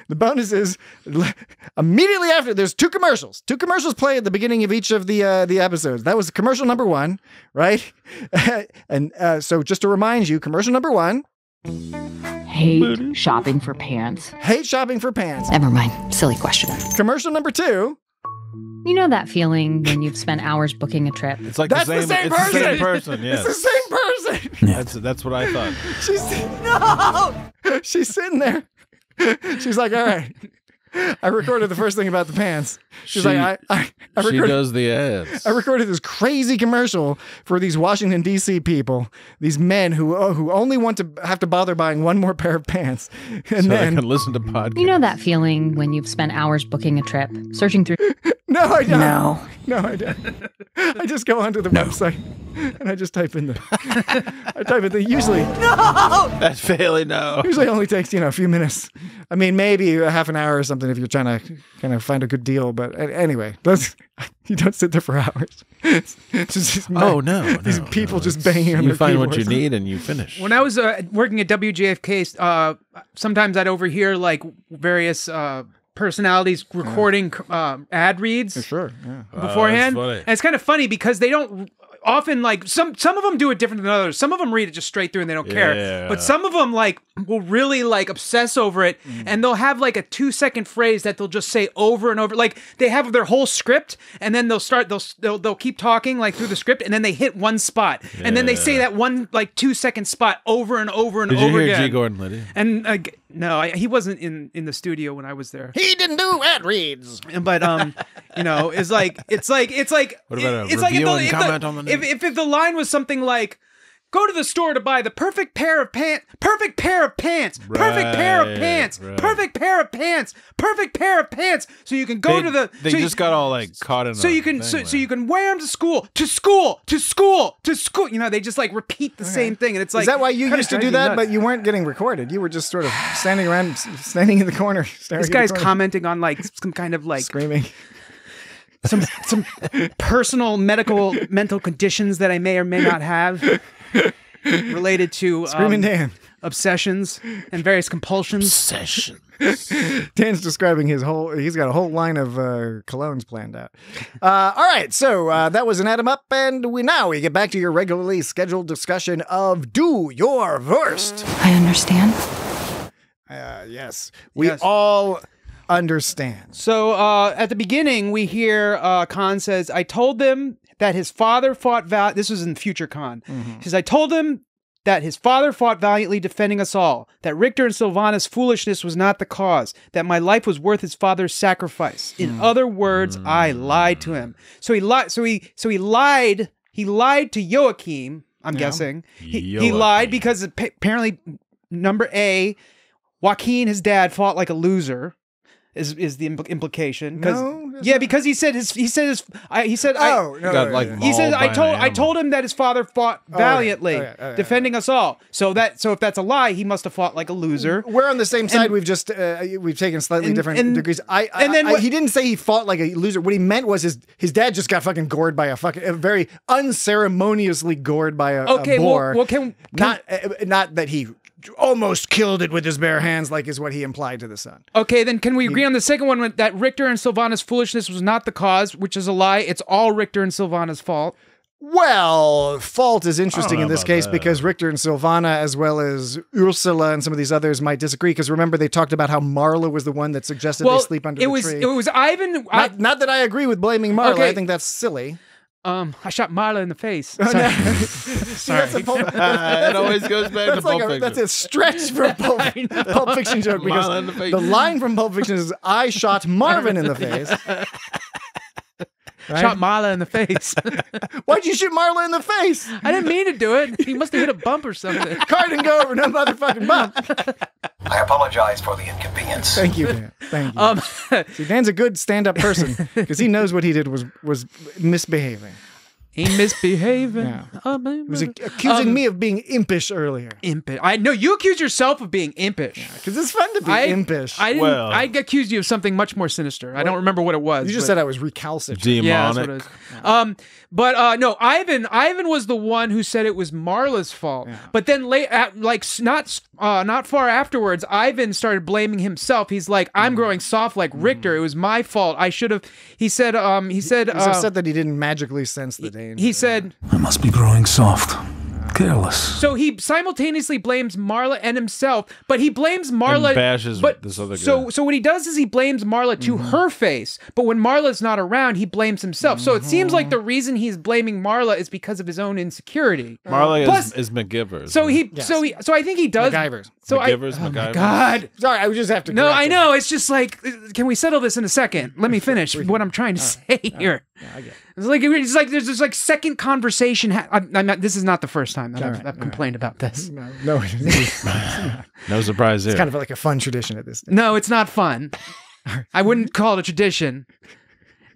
The bonus is immediately after. There's two commercials. Two commercials play at the beginning of each of the episodes. That was commercial number 1, right? And so just to remind you, commercial number 1. hate shopping for pants. Hate shopping for pants. Never mind. Silly question. Commercial number 2. You know that feeling when you've spent hours booking a trip? It's like That's the same person. It's the same person. Yes. It's the same person. That's what I thought. She's sitting there. She's like, all right. I recorded the first thing about the pants. She's like, I recorded, she does the ads. I recorded this crazy commercial for these Washington, D.C. people, these men who only want to have to bother buying one more pair of pants. And so then I can listen to podcasts. You know that feeling when you've spent hours booking a trip, searching through... No, I don't. No. No, I don't. I just go onto the website and I just type in usually. No! That's fairly no. Usually only takes, a few minutes. I mean, maybe a half an hour or something if you're trying to kind of find a good deal. But anyway, you don't sit there for hours. It's just these people just banging on You their find what you keyboards. need and you finish. When I was working at WJFK, sometimes I'd overhear like various personalities recording ad reads Sure, yeah. beforehand. That's funny. And it's kind of funny because they don't often like some of them do it different than others. Some of them read it just straight through and they don't care. Yeah. But some of them like will really like obsess over it and they'll have like a 2-second phrase that they'll just say over and over. Like they have their whole script and then they'll keep talking like through the script and then they hit one spot and then they say that one like 2-second spot over and over and Did over you hear again. G. Gordon Liddy? And no, he wasn't in the studio when I was there. He didn't do ad reads. But it's like What about a it's like review if and comment on the news? if the line was something like, go to the store to buy the perfect pair of pants, perfect pair of pants, perfect pair of pants, perfect pair of pants, perfect pair of pants, so you can go to the. They just got all like caught in. So you can wear them to school. They just like repeat the same thing, and it's like. Is that why you kinda used to do drives me that, nuts. but you weren't getting recorded? You were just sort of standing in the corner. This guy's commenting on like some kind of like screaming. Some personal mental conditions that I may or may not have related to Screaming Dan. obsessions and various compulsions. Obsession. Dan's describing he's got a whole line of colognes planned out. All right, so that was an Atom Up, and we get back to your regularly scheduled discussion of Do Your Worst. I understand. Yes, we all understand. So at the beginning, we hear Khan says, I told them that his father fought this was in future Khan. He says, I told him that his father fought valiantly defending us all, that Richter and Sylvana's foolishness was not the cause, that my life was worth his father's sacrifice. In other words, I lied to him. So he lied. So he lied. He lied to Joachim. I'm guessing he lied because apparently number A, Joaquin, his dad, fought like a loser. Is the implication? Because he said I told him that his father fought valiantly, defending us all. So if that's a lie, he must have fought like a loser. We're on the same side. We've taken slightly different degrees. He didn't say he fought like a loser. What he meant was his dad just got fucking gored by very unceremoniously gored by a boar. Not that he almost killed it with his bare hands, like is what he implied to the son. Okay, then can we agree on the second one, that Richter and Sylvana's foolishness was not the cause, which is a lie? It's all Richter and Sylvana's fault. Well, fault is interesting in this case because Richter and Sylvana, as well as Ursula and some of these others, might disagree. Because remember, they talked about how Marla was the one that suggested they sleep under the tree. It was Ivan. Not that I agree with blaming Marla. Okay. I think that's silly. I shot Marla in the face. Oh, Sorry. Sorry. It always goes back to Pulp Fiction. That's a stretch for a Pulp Fiction joke. Because the line from Pulp Fiction is, I shot Marvin in the face. Right? Shot Marla in the face. Why'd you shoot Marla in the face? I didn't mean to do it. He must have hit a bump or something. Car didn't go over no motherfucking bump. I apologize for the inconvenience. Thank you, Dan. Thank you. See, Dan's a good stand-up person because he knows what he did was misbehaving. He misbehaving. Yeah. He was accusing me of being impish earlier. Impish. I know you accuse yourself of being impish. Because it's fun to be impish. I accused you of something much more sinister. I don't remember what it was. You just said I was recalcitrant. Demonic. Yeah, that's what it is. Yeah. No, Ivan was the one who said it was Marla's fault. Yeah. But then not far afterwards, Ivan started blaming himself. He's like, I'm growing soft like Richter. It was my fault. I should have. He said upset that he didn't magically sense the danger. He said, I must be growing soft. Careless. So he simultaneously blames Marla and himself, but he blames Marla and bashes this other guy. So what he does is he blames Marla to her face, but when Marla's not around, he blames himself. So it seems like the reason he's blaming Marla is because of his own insecurity. Marla is MacGyver. So I think he does. MacGyver's. MacGyver's. Oh my God. Sorry, I would just have to. No, I know. It's just like, can we settle this in a second? Let me finish what I'm trying to say here. Yeah, I get it. It's like there's this second conversation. This is not the first time that I've complained about this. No, no surprise there. It's kind of like a fun tradition at this stage. No, it's not fun. I wouldn't call it a tradition.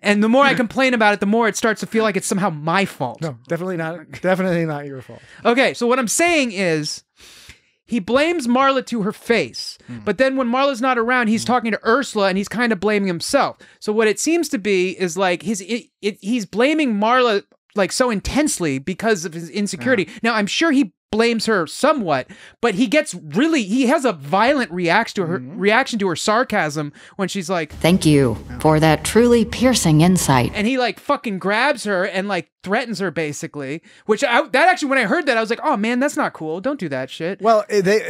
And the more I complain about it, the more it starts to feel like it's somehow my fault. No, definitely not. Definitely not your fault. Okay, so what I'm saying is, he blames Marla to her face, but then when Marla's not around, he's talking to Ursula and he's kind of blaming himself. So what it seems to be is like he's blaming Marla like so intensely because of his insecurity. Yeah. Now I'm sure he blames her somewhat, but he has a violent reaction to her sarcasm when she's like, "Thank you for that truly piercing insight." And he like fucking grabs her and like threatens her basically, which that actually, when I heard that, I was like, oh man, that's not cool. Don't do that shit. Well,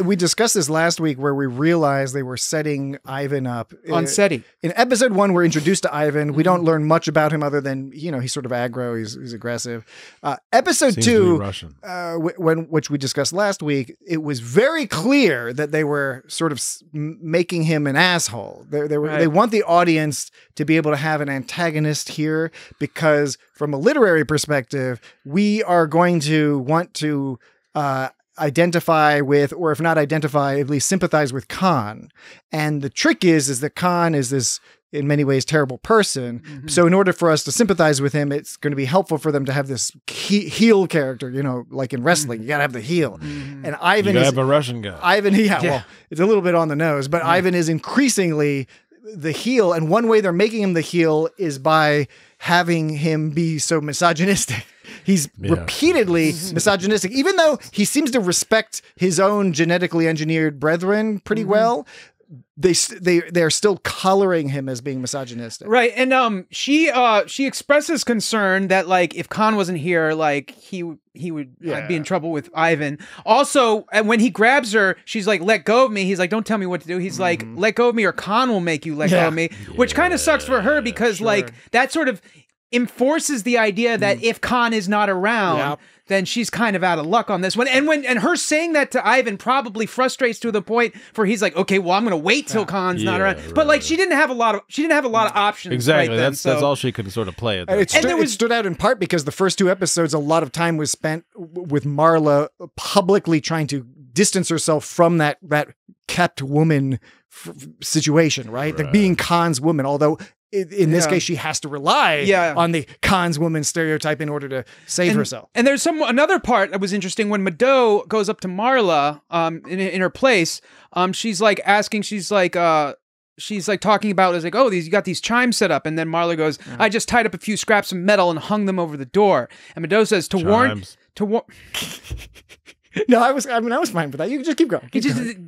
we discussed this last week where we realized they were setting Ivan up. On Ceti. In episode 1, we're introduced to Ivan. We don't learn much about him other than, he's sort of aggro. He's aggressive. Episode Seems 2, Russian. which we discussed last week, it was very clear that they were sort of making him an asshole. They want the audience to be able to have an antagonist here because from a literary perspective, we are going to want to identify with, or if not identify, at least sympathize with Khan. And the trick is that Khan is this, in many ways, terrible person. Mm-hmm. So in order for us to sympathize with him, it's going to be helpful for them to have this heel character, like in wrestling, you got to have the heel. Mm-hmm. And Ivan you have a Russian guy. Ivan, well, it's a little bit on the nose, but Ivan is increasingly the heel. And one way they're making him the heel is by having him be so misogynistic. He's repeatedly misogynistic, even though he seems to respect his own genetically engineered brethren pretty well. They're still coloring him as being misogynistic. Right. And she expresses concern that like if Khan wasn't here, like he would be in trouble with Ivan. Also, and when he grabs her, she's like, let go of me. He's like, don't tell me what to do. He's like, let go of me or Khan will make you let go of me, which kind of sucks for her because like that sort of enforces the idea that if Khan is not around, then she's kind of out of luck on this one. And her saying that to Ivan probably frustrates to the point where he's like, okay, well, I'm going to wait till Khan's not around. Right, but like, she didn't have a lot of options. Exactly. Right then, that's all she could sort of play at. It stood out in part because the first 2 episodes, a lot of time was spent with Marla publicly trying to distance herself from that kept woman situation, right? Like being Khan's woman, although in this case, she has to rely on the Khan's woman stereotype in order to save herself. And there's another part that was interesting when Mado goes up to Marla in her place. She's like asking, she's like talking about, it's like, oh, you got these chimes set up. And then Marla goes, I just tied up a few scraps of metal and hung them over the door. And Mado says, to warn. No, I was fine with that. You can just keep going.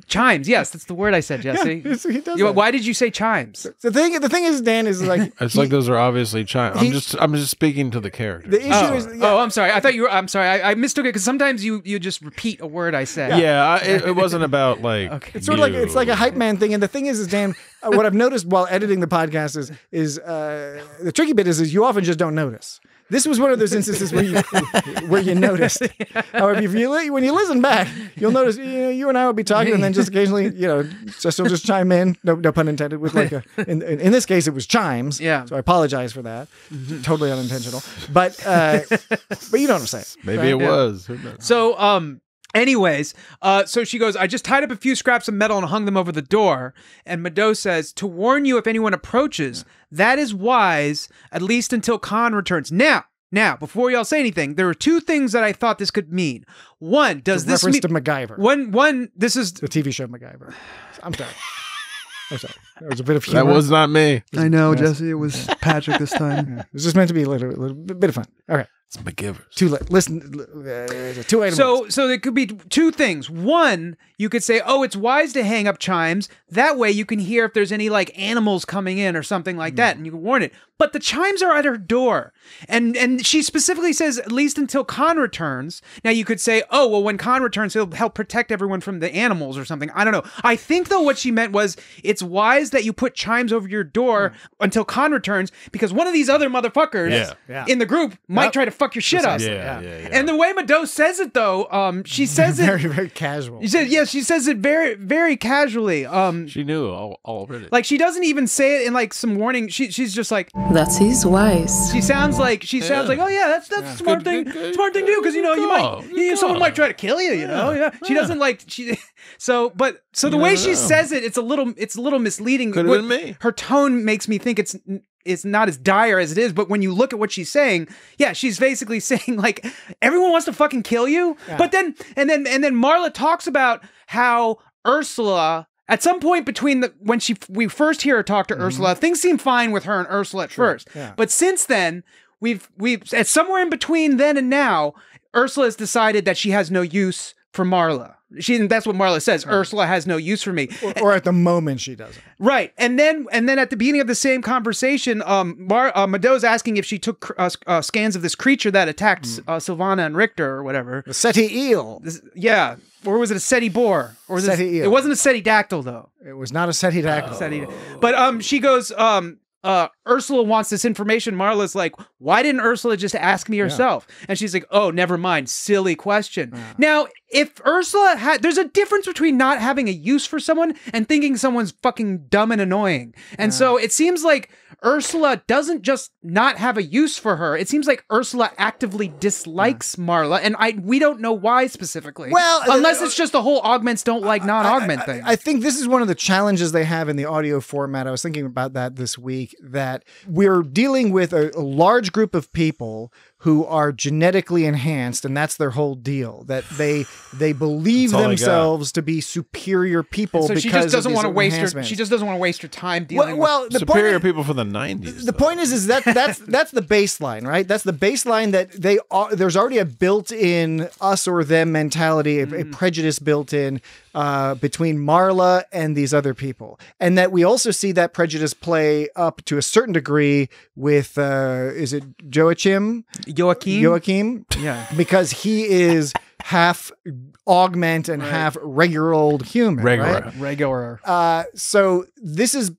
Chimes, yes, that's the word I said, Jesse. Yeah, he does why did you say chimes? The thing is, Dan is like it's like those are obviously chimes. I'm just speaking to the character. The issue is I'm sorry. I thought you were. I'm sorry. I mistook it because sometimes you just repeat a word I said. Yeah, it wasn't about like. Okay. It's sort of like it's like a hype man thing. And the thing is Dan, what I've noticed while editing the podcast is the tricky bit is you often just don't notice. This was one of those instances where you noticed. However, when you listen back, you'll notice you and I will be talking, and then just occasionally, Jesse will just chime in. No pun intended. With like in this case, it was chimes. Yeah. So I apologize for that. Totally unintentional. But you know what I'm saying. Maybe it was. So anyways, so she goes, I just tied up a few scraps of metal and hung them over the door. And Mado says, to warn you if anyone approaches, that is wise, at least until Khan returns. Now, before y'all say anything, there are 2 things that I thought this could mean. One, does this reference to MacGyver? One, this is the TV show MacGyver. I'm sorry. There was a bit of humor. That was not me. I know, Jesse. It was Patrick this time. It was just meant to be a little bit of fun. Okay. It's McGivers. 2 items. So there could be 2 things. One, you could say, oh, it's wise to hang up chimes. That way you can hear if there's any like animals coming in or something like that, and you can warn it. But the chimes are at her door. And she specifically says, at least until Khan returns. Now you could say, oh, well, when Khan returns, he'll help protect everyone from the animals or something. I don't know. I think, though, what she meant was it's wise that you put chimes over your door until Khan returns, because one of these other motherfuckers in the group might try to fuck your shit up. Yeah. And the way Mado says it, though, she says it very, very casual. She says it very, very casually. She knew already. Like, she doesn't even say it in like some warning. She's just like, that is wise. She sounds like, oh yeah, that's a smart thing to do, because someone might try to kill you. She doesn't like So the way she says it, it's a little misleading. Could have been me. Her tone makes me think it's not as dire as it is, but when you look at what she's saying, she's basically saying like everyone wants to fucking kill you. Yeah. But then Marla talks about how Ursula, at some point between when we first hear her talk to Ursula, things seem fine with her and Ursula at first. Yeah. But since then, we've at somewhere in between then and now, Ursula has decided that she has no use for Marla. That's what Marla says. Right. Ursula has no use for me. Or at the moment she doesn't. Right. And then at the beginning of the same conversation, Mado's asking if she took scans of this creature that attacked Sylvana and Richter or whatever. The Ceti eel. Or was it a Ceti boar? Or was Ceti eel. It wasn't a Ceti dactyl, though. It was not a Ceti dactyl. But she goes, Ursula wants this information. Marla's like, why didn't Ursula just ask me herself? And she's like, oh, never mind. Silly question. Now, if Ursula there's a difference between not having a use for someone and thinking someone's fucking dumb and annoying. And so it seems like Ursula doesn't just not have a use for her. It seems like Ursula actively dislikes Marla, and we don't know why specifically. Well, unless it's just the whole augments don't like non-augment thing. I think this is one of the challenges they have in the audio format. I was thinking about that this week, that we're dealing with a large group of people who are genetically enhanced, and that's their whole deal. That they believe themselves to be superior people. So because she just doesn't want to waste enhancements. She just doesn't want to waste her time dealing with the superior people from the 90s. The point is that's the baseline, right? That's the baseline that there's already a built-in us or them mentality, a prejudice built in between Marla and these other people, and that we also see that prejudice play up to a certain degree with is it Joachim? Yeah, because he is half augment and half regular old human. Regular. So this is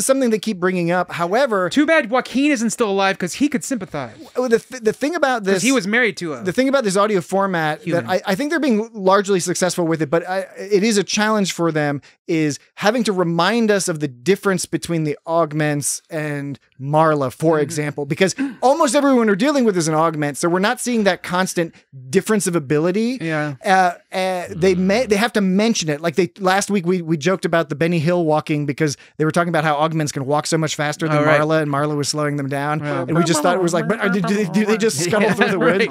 something they keep bringing up. However, too bad Joaquin isn't still alive because he could sympathize. The thing about this, he was married to her. The thing about this audio format that I think they're being largely successful with it, but it is a challenge for them, is having to remind us of the difference between the augments and Marla, for example, because almost everyone we're dealing with is an augment, so we're not seeing that constant difference of ability. Yeah. They have to mention it. Like last week we joked about the Benny Hill walking because they were talking about how augments can walk so much faster than Marla, and Marla was slowing them down, and we just thought it was like, but do they just scuttle through the woods?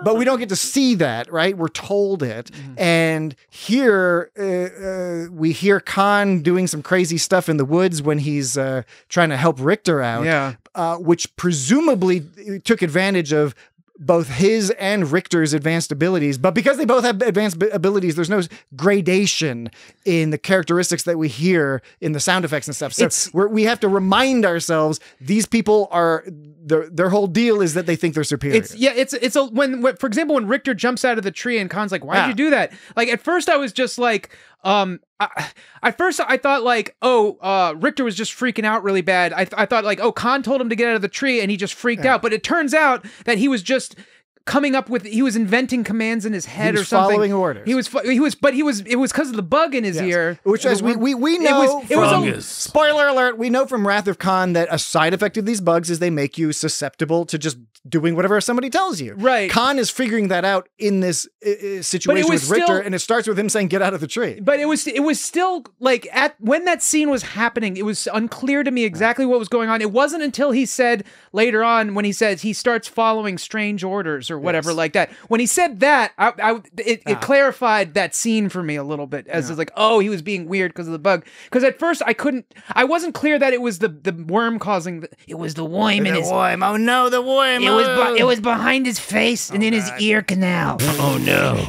But we don't get to see that, right? We're told it, and here we hear Khan doing some crazy stuff in the woods when he's trying to help Richter out, which presumably took advantage of both his and Richter's advanced abilities, but because they both have advanced abilities, there's no gradation in the characteristics that we hear in the sound effects and stuff. So we have to remind ourselves these people are their whole deal is that they think they're superior. When for example, when Richter jumps out of the tree and Khan's like, "Why'd you do that?" Like at first I was just like, at first I thought like, Richter was just freaking out really bad. I thought like, Khan told him to get out of the tree and he just freaked out. But it turns out that he was just he was inventing commands in his head or something. Following orders. It was because of the bug in his ear. Which, as we know, spoiler alert, we know from Wrath of Khan that a side effect of these bugs is they make you susceptible to just doing whatever somebody tells you. Right. Khan is figuring that out in this situation with Richter, and it starts with him saying, "Get out of the tree." But it was still like when that scene was happening, it was unclear to me exactly what was going on. It wasn't until he said later on, when he says he starts following strange orders or whatever like that. When he said that, it clarified that scene for me a little bit as it's like, he was being weird because of the bug. Because at first I wasn't clear that it was the worm causing it was the worm in his worm. Oh no, the worm. It was behind his face and in his ear canal. Oh no.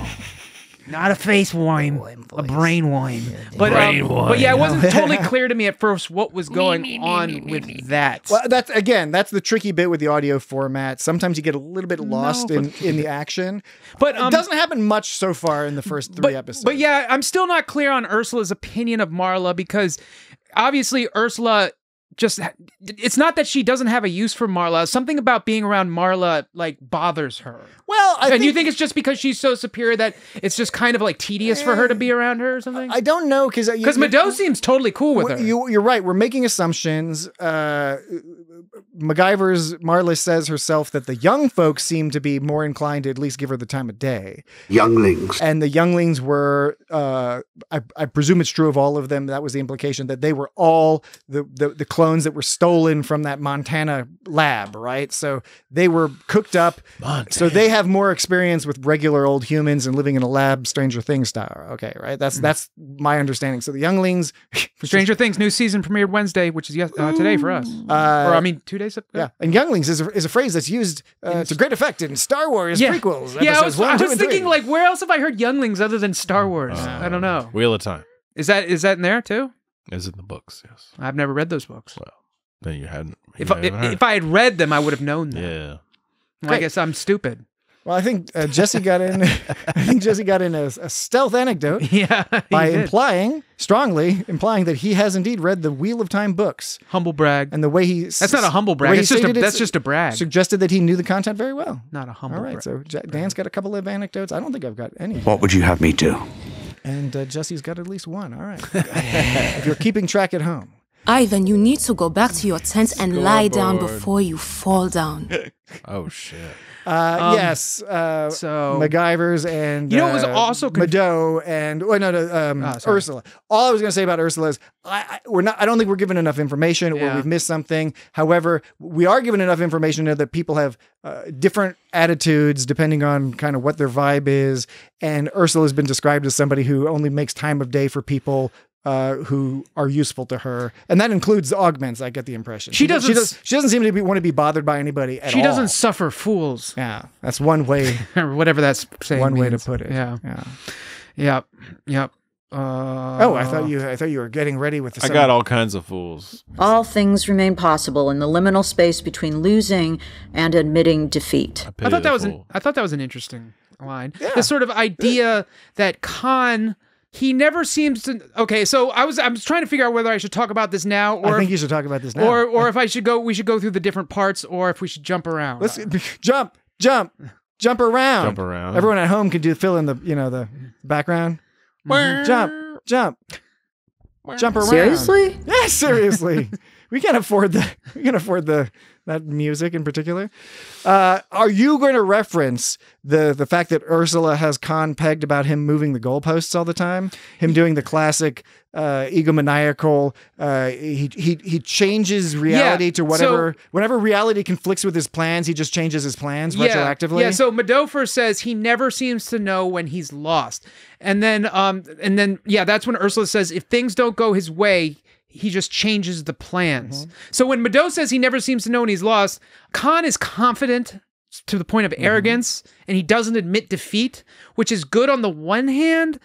Not a face worm, a brain worm. But yeah, it wasn't totally clear to me at first what was going on with that. Well, that's the tricky bit with the audio format. Sometimes you get a little bit lost in the action. But it doesn't happen much so far in the first 3 episodes. But yeah, I'm still not clear on Ursula's opinion of Marla, because obviously Ursula it's not that she doesn't have a use for Marla. Something about being around Marla like bothers her. Well, you think it's just because she's so superior that it's just kind of like tedious for her to be around her or something? I don't know, because Mado seems totally cool with her. You're right. We're making assumptions. MacGyver's Marla says herself that the young folks seem to be more inclined to at least give her the time of day. Younglings. And the younglings were, I presume it's true of all of them. That was the implication, that they were all the clones that were stolen from that Montana lab, right? So they were cooked up. Montana. So they have more experience with regular old humans and living in a lab, Stranger Things style. Okay, right? That's my understanding. So the younglings. Stranger Things new season premiered Wednesday, which is today for us. 2 days ago. Yeah, and younglings is a phrase that's used to great effect in Star Wars prequels. Yeah, I was thinking like, where else have I heard younglings other than Star Wars? I don't know. Wheel of Time. Is that in there too? Is in the books, yes. I've never read those books. Well, then you hadn't. If I had read them, I would have known them. Yeah. Well, I guess I'm stupid. Well, I think Jesse got in. A stealth anecdote. Yeah, by strongly implying that he has indeed read the Wheel of Time books. Humble brag. And the way that's not a humble brag. That's just a brag. Suggested that he knew the content very well. Not a humble. All right, brag. So Dan's got a couple of anecdotes. I don't think I've got any. What would you have me do? And Jesse's got at least one. All right. If you're keeping track at home. Then you need to go back to your tent and lie down before you fall down. Oh, shit. Yes. So MacGyver's and you know, it was also Mado and Ursula. All I was going to say about Ursula is I don't think we're given enough information, or we've missed something. However, we are given enough information to know that people have different attitudes depending on kind of what their vibe is. And Ursula has been described as somebody who only makes time of day for people who are useful to her, and that includes the augments. I get the impression she doesn't seem to want to be bothered by anybody at all. She doesn't suffer fools. Yeah, that's one way, or whatever that's saying. One means. way to put it. Yeah. Yep. I thought you were getting ready with. I got all kinds of fools. All things remain possible in the liminal space between losing and admitting defeat. I thought that was an interesting line. Yeah. This sort of idea that Khan. He never seems to. Okay, so I was trying to figure out whether I should talk about this now, or I think you should talk about this now, or if we should go through the different parts, or if we should jump around. Let's jump around. Everyone at home can fill in the background. Jump around. Seriously? Yeah, seriously. We can't afford that music in particular. Are you going to reference the fact that Ursula has Khan pegged about him moving the goalposts all the time? Him doing the classic egomaniacal. He changes reality to whatever. Whenever reality conflicts with his plans, he just changes his plans retroactively. Yeah. So Mado first says he never seems to know when he's lost, and then that's when Ursula says if things don't go his way, he just changes the plans. Mm-hmm. So when Mado says he never seems to know when he's lost, Khan is confident to the point of arrogance, and he doesn't admit defeat, which is good on the one hand,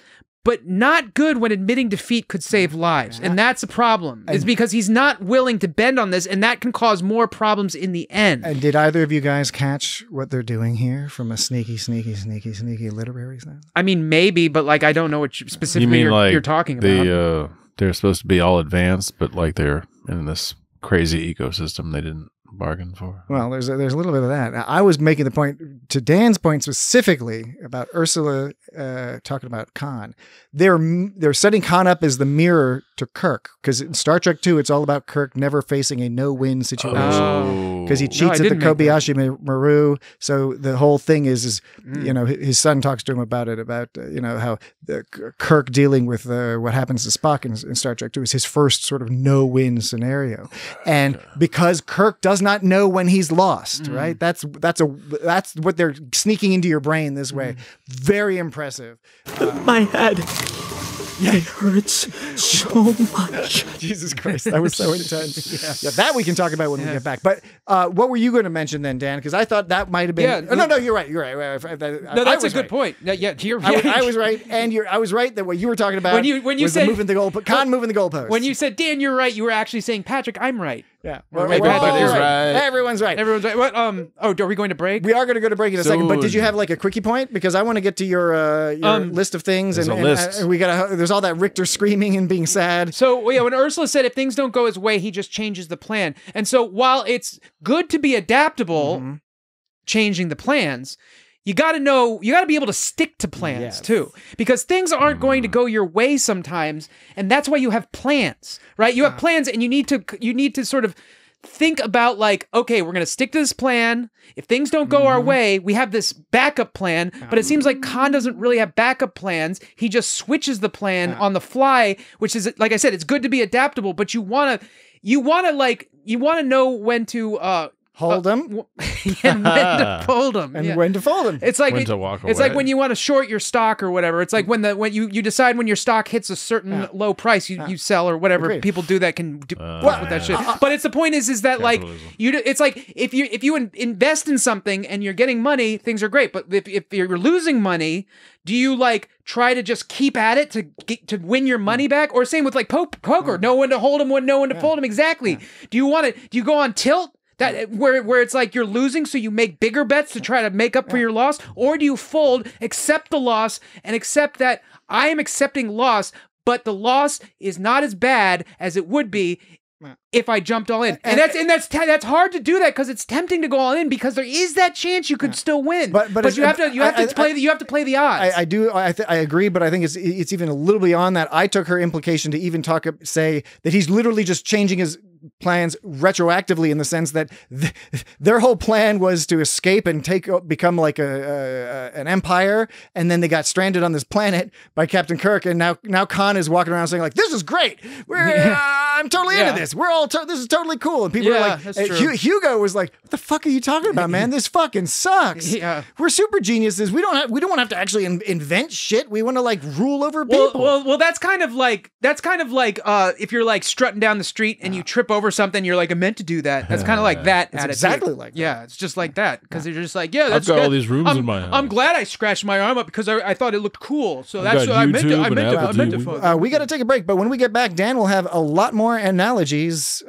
but not good when admitting defeat could save lives. And that's a problem, is because he's not willing to bend on this, and that can cause more problems in the end. And did either of you guys catch what they're doing here from a sneaky literary sense? I mean, maybe, but I don't know what specifically you're talking about. They're supposed to be all advanced, but they're in this crazy ecosystem they didn't bargain for. Well, there's a little bit of that. I was making the point, to Dan's point specifically, about Ursula talking about Khan. They're setting Khan up as the mirror to Kirk, because in Star Trek 2, it's all about Kirk never facing a no-win situation. Because he cheats at the Kobayashi Maru. So the whole thing is his son talks to him about it, how Kirk dealing with what happens to Spock in Star Trek 2 is his first sort of no-win scenario. And because Kirk does not know when he's lost, right? That's what they're sneaking into your brain this way. Very impressive. My head. It hurts so much. Jesus Christ, that was so intense. Yeah, that we can talk about when we get back. But what were you going to mention then, Dan? Because I thought that might have been. Yeah, no, you're right. No, that's a good point. Yeah, you're right. I was right, and I was right that what you were talking about when you said moving the goalpost. Khan moving the goalpost. When you said Dan, you're right, you were actually saying Patrick, I'm right. Yeah, everybody's right. Everyone's right. Everyone's right. What? Are we going to break? We are going to go to break in a second. But did you have a quickie point? Because I want to get to your list of things, and we got. There's all that Richter screaming and being sad. So when Ursula said if things don't go his way, he just changes the plan. And so while it's good to be adaptable, changing the plans, you got to be able to stick to plans too, because things aren't going to go your way sometimes. And that's why you have plans, right? You have plans, and you need to sort of think about okay, we're going to stick to this plan. If things don't go our way, we have this backup plan, but it seems like Khan doesn't really have backup plans. He just switches the plan on the fly, which is, like I said, it's good to be adaptable, but you want to know when to, hold them and when to fold them, and when to fold them. It's like when to walk away. It's like when you want to short your stock or whatever. It's like when you decide when your stock hits a certain low price, you sell or whatever. Agreed. People do that can do with that shit. But it's the point is that capitalism. It's like if you invest in something and you're getting money, things are great. But if you're losing money, do you try to just keep at it to win your money back? Or same with poker, know when to hold them, know when to fold them. Exactly. Do you go on tilt? That where it's like you're losing, so you make bigger bets to try to make up for your loss, or do you fold, accept the loss, and accept that I am accepting loss, but the loss is not as bad as it would be if I jumped all in. And that's hard to do that because it's tempting to go all in because there is that chance you could still win. But you have to play the odds. I agree, but I think it's even a little beyond that. I took her implication to even say that he's literally just changing his plans retroactively in the sense that their whole plan was to escape and become like an empire, and then they got stranded on this planet by Captain Kirk, and now Khan is walking around saying like, "This is great. I'm totally into this. We're all this is totally cool." And people are like, Hugo was like, "What the fuck are you talking about, man? This fucking sucks. We're super geniuses. We don't want to have to actually invent shit. We want to like rule over people." Well, that's kind of like if you're like strutting down the street and you trip over something, you're like, "I meant to do that." That's kind of like that attitude. Exactly like that. Yeah, it's just like that because you're just like, that's I've got good. all these rooms in my house. I'm glad I scratched my arm up because I thought it looked cool. So that's what I meant to. We got to take a break, but when we get back, Dan will have a lot more analogies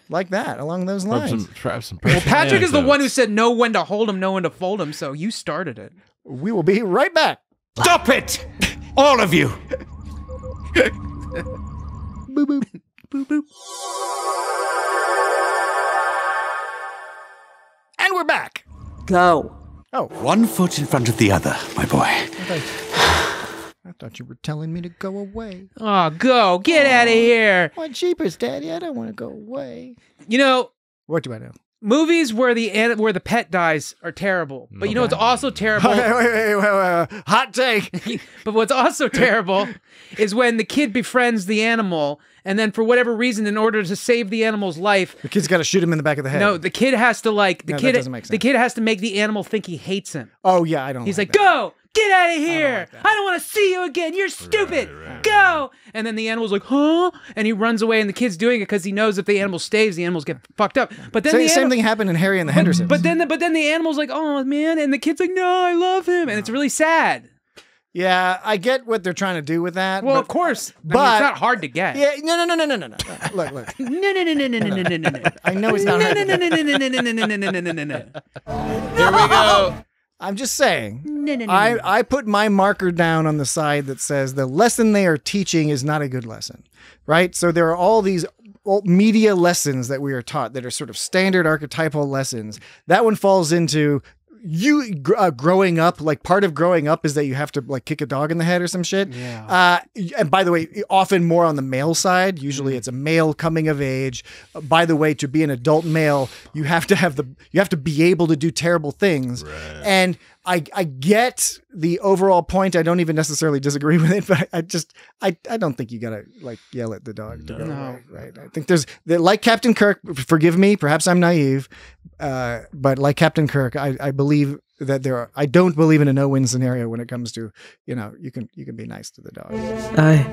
like that along those lines. Well, Patrick is the one who said know when to hold him, know when to fold him. So you started it. We will be right back. Stop it, all of you. Boop boop boop boop. And we're back. Go. Oh. One foot in front of the other, my boy. I thought you were telling me to go away. Oh, go. Get out of here. What jeepers, Daddy? I don't want to go away. You know. What do I know? Movies where the pet dies are terrible. But you know what's also terrible? Wait. Hot take. But what's also terrible is when the kid befriends the animal, and then for whatever reason, in order to save the animal's life, the kid's got to shoot him in the back of the head. No, the kid has to that doesn't make sense. The kid has to make the animal think he hates him. Oh yeah, I don't. He's like, go. Get out of here! I don't want to see you again. You're stupid. Go! And then the animal's like, huh? And he runs away, and the kid's doing it because he knows if the animal stays, the animals get fucked up. But then same thing happened in Harry and the Hendersons. But then the animal's like, oh man, and the kid's like, no, I love him, and it's really sad. Yeah, I get what they're trying to do with that. Well, of course, but it's not hard to get. Yeah, no. Look. No. I know it's not hard. Here we go. I'm just saying, I put my marker down on the side that says the lesson they are teaching is not a good lesson, right? So there are all these media lessons that we are taught that are sort of standard archetypal lessons. That one falls into growing up. Like part of growing up is that you have to like kick a dog in the head or some shit. Yeah. And by the way, often more on the male side. Usually it's a male coming of age. By the way, to be an adult male, you have to be able to do terrible things. Right. And I get the overall point. I don't even necessarily disagree with it, but I don't think you gotta like yell at the dog to go away, right? I think like Captain Kirk, forgive me, perhaps I'm naive, but like Captain Kirk, I believe that I don't believe in a no-win scenario when it comes to, you can be nice to the dog. I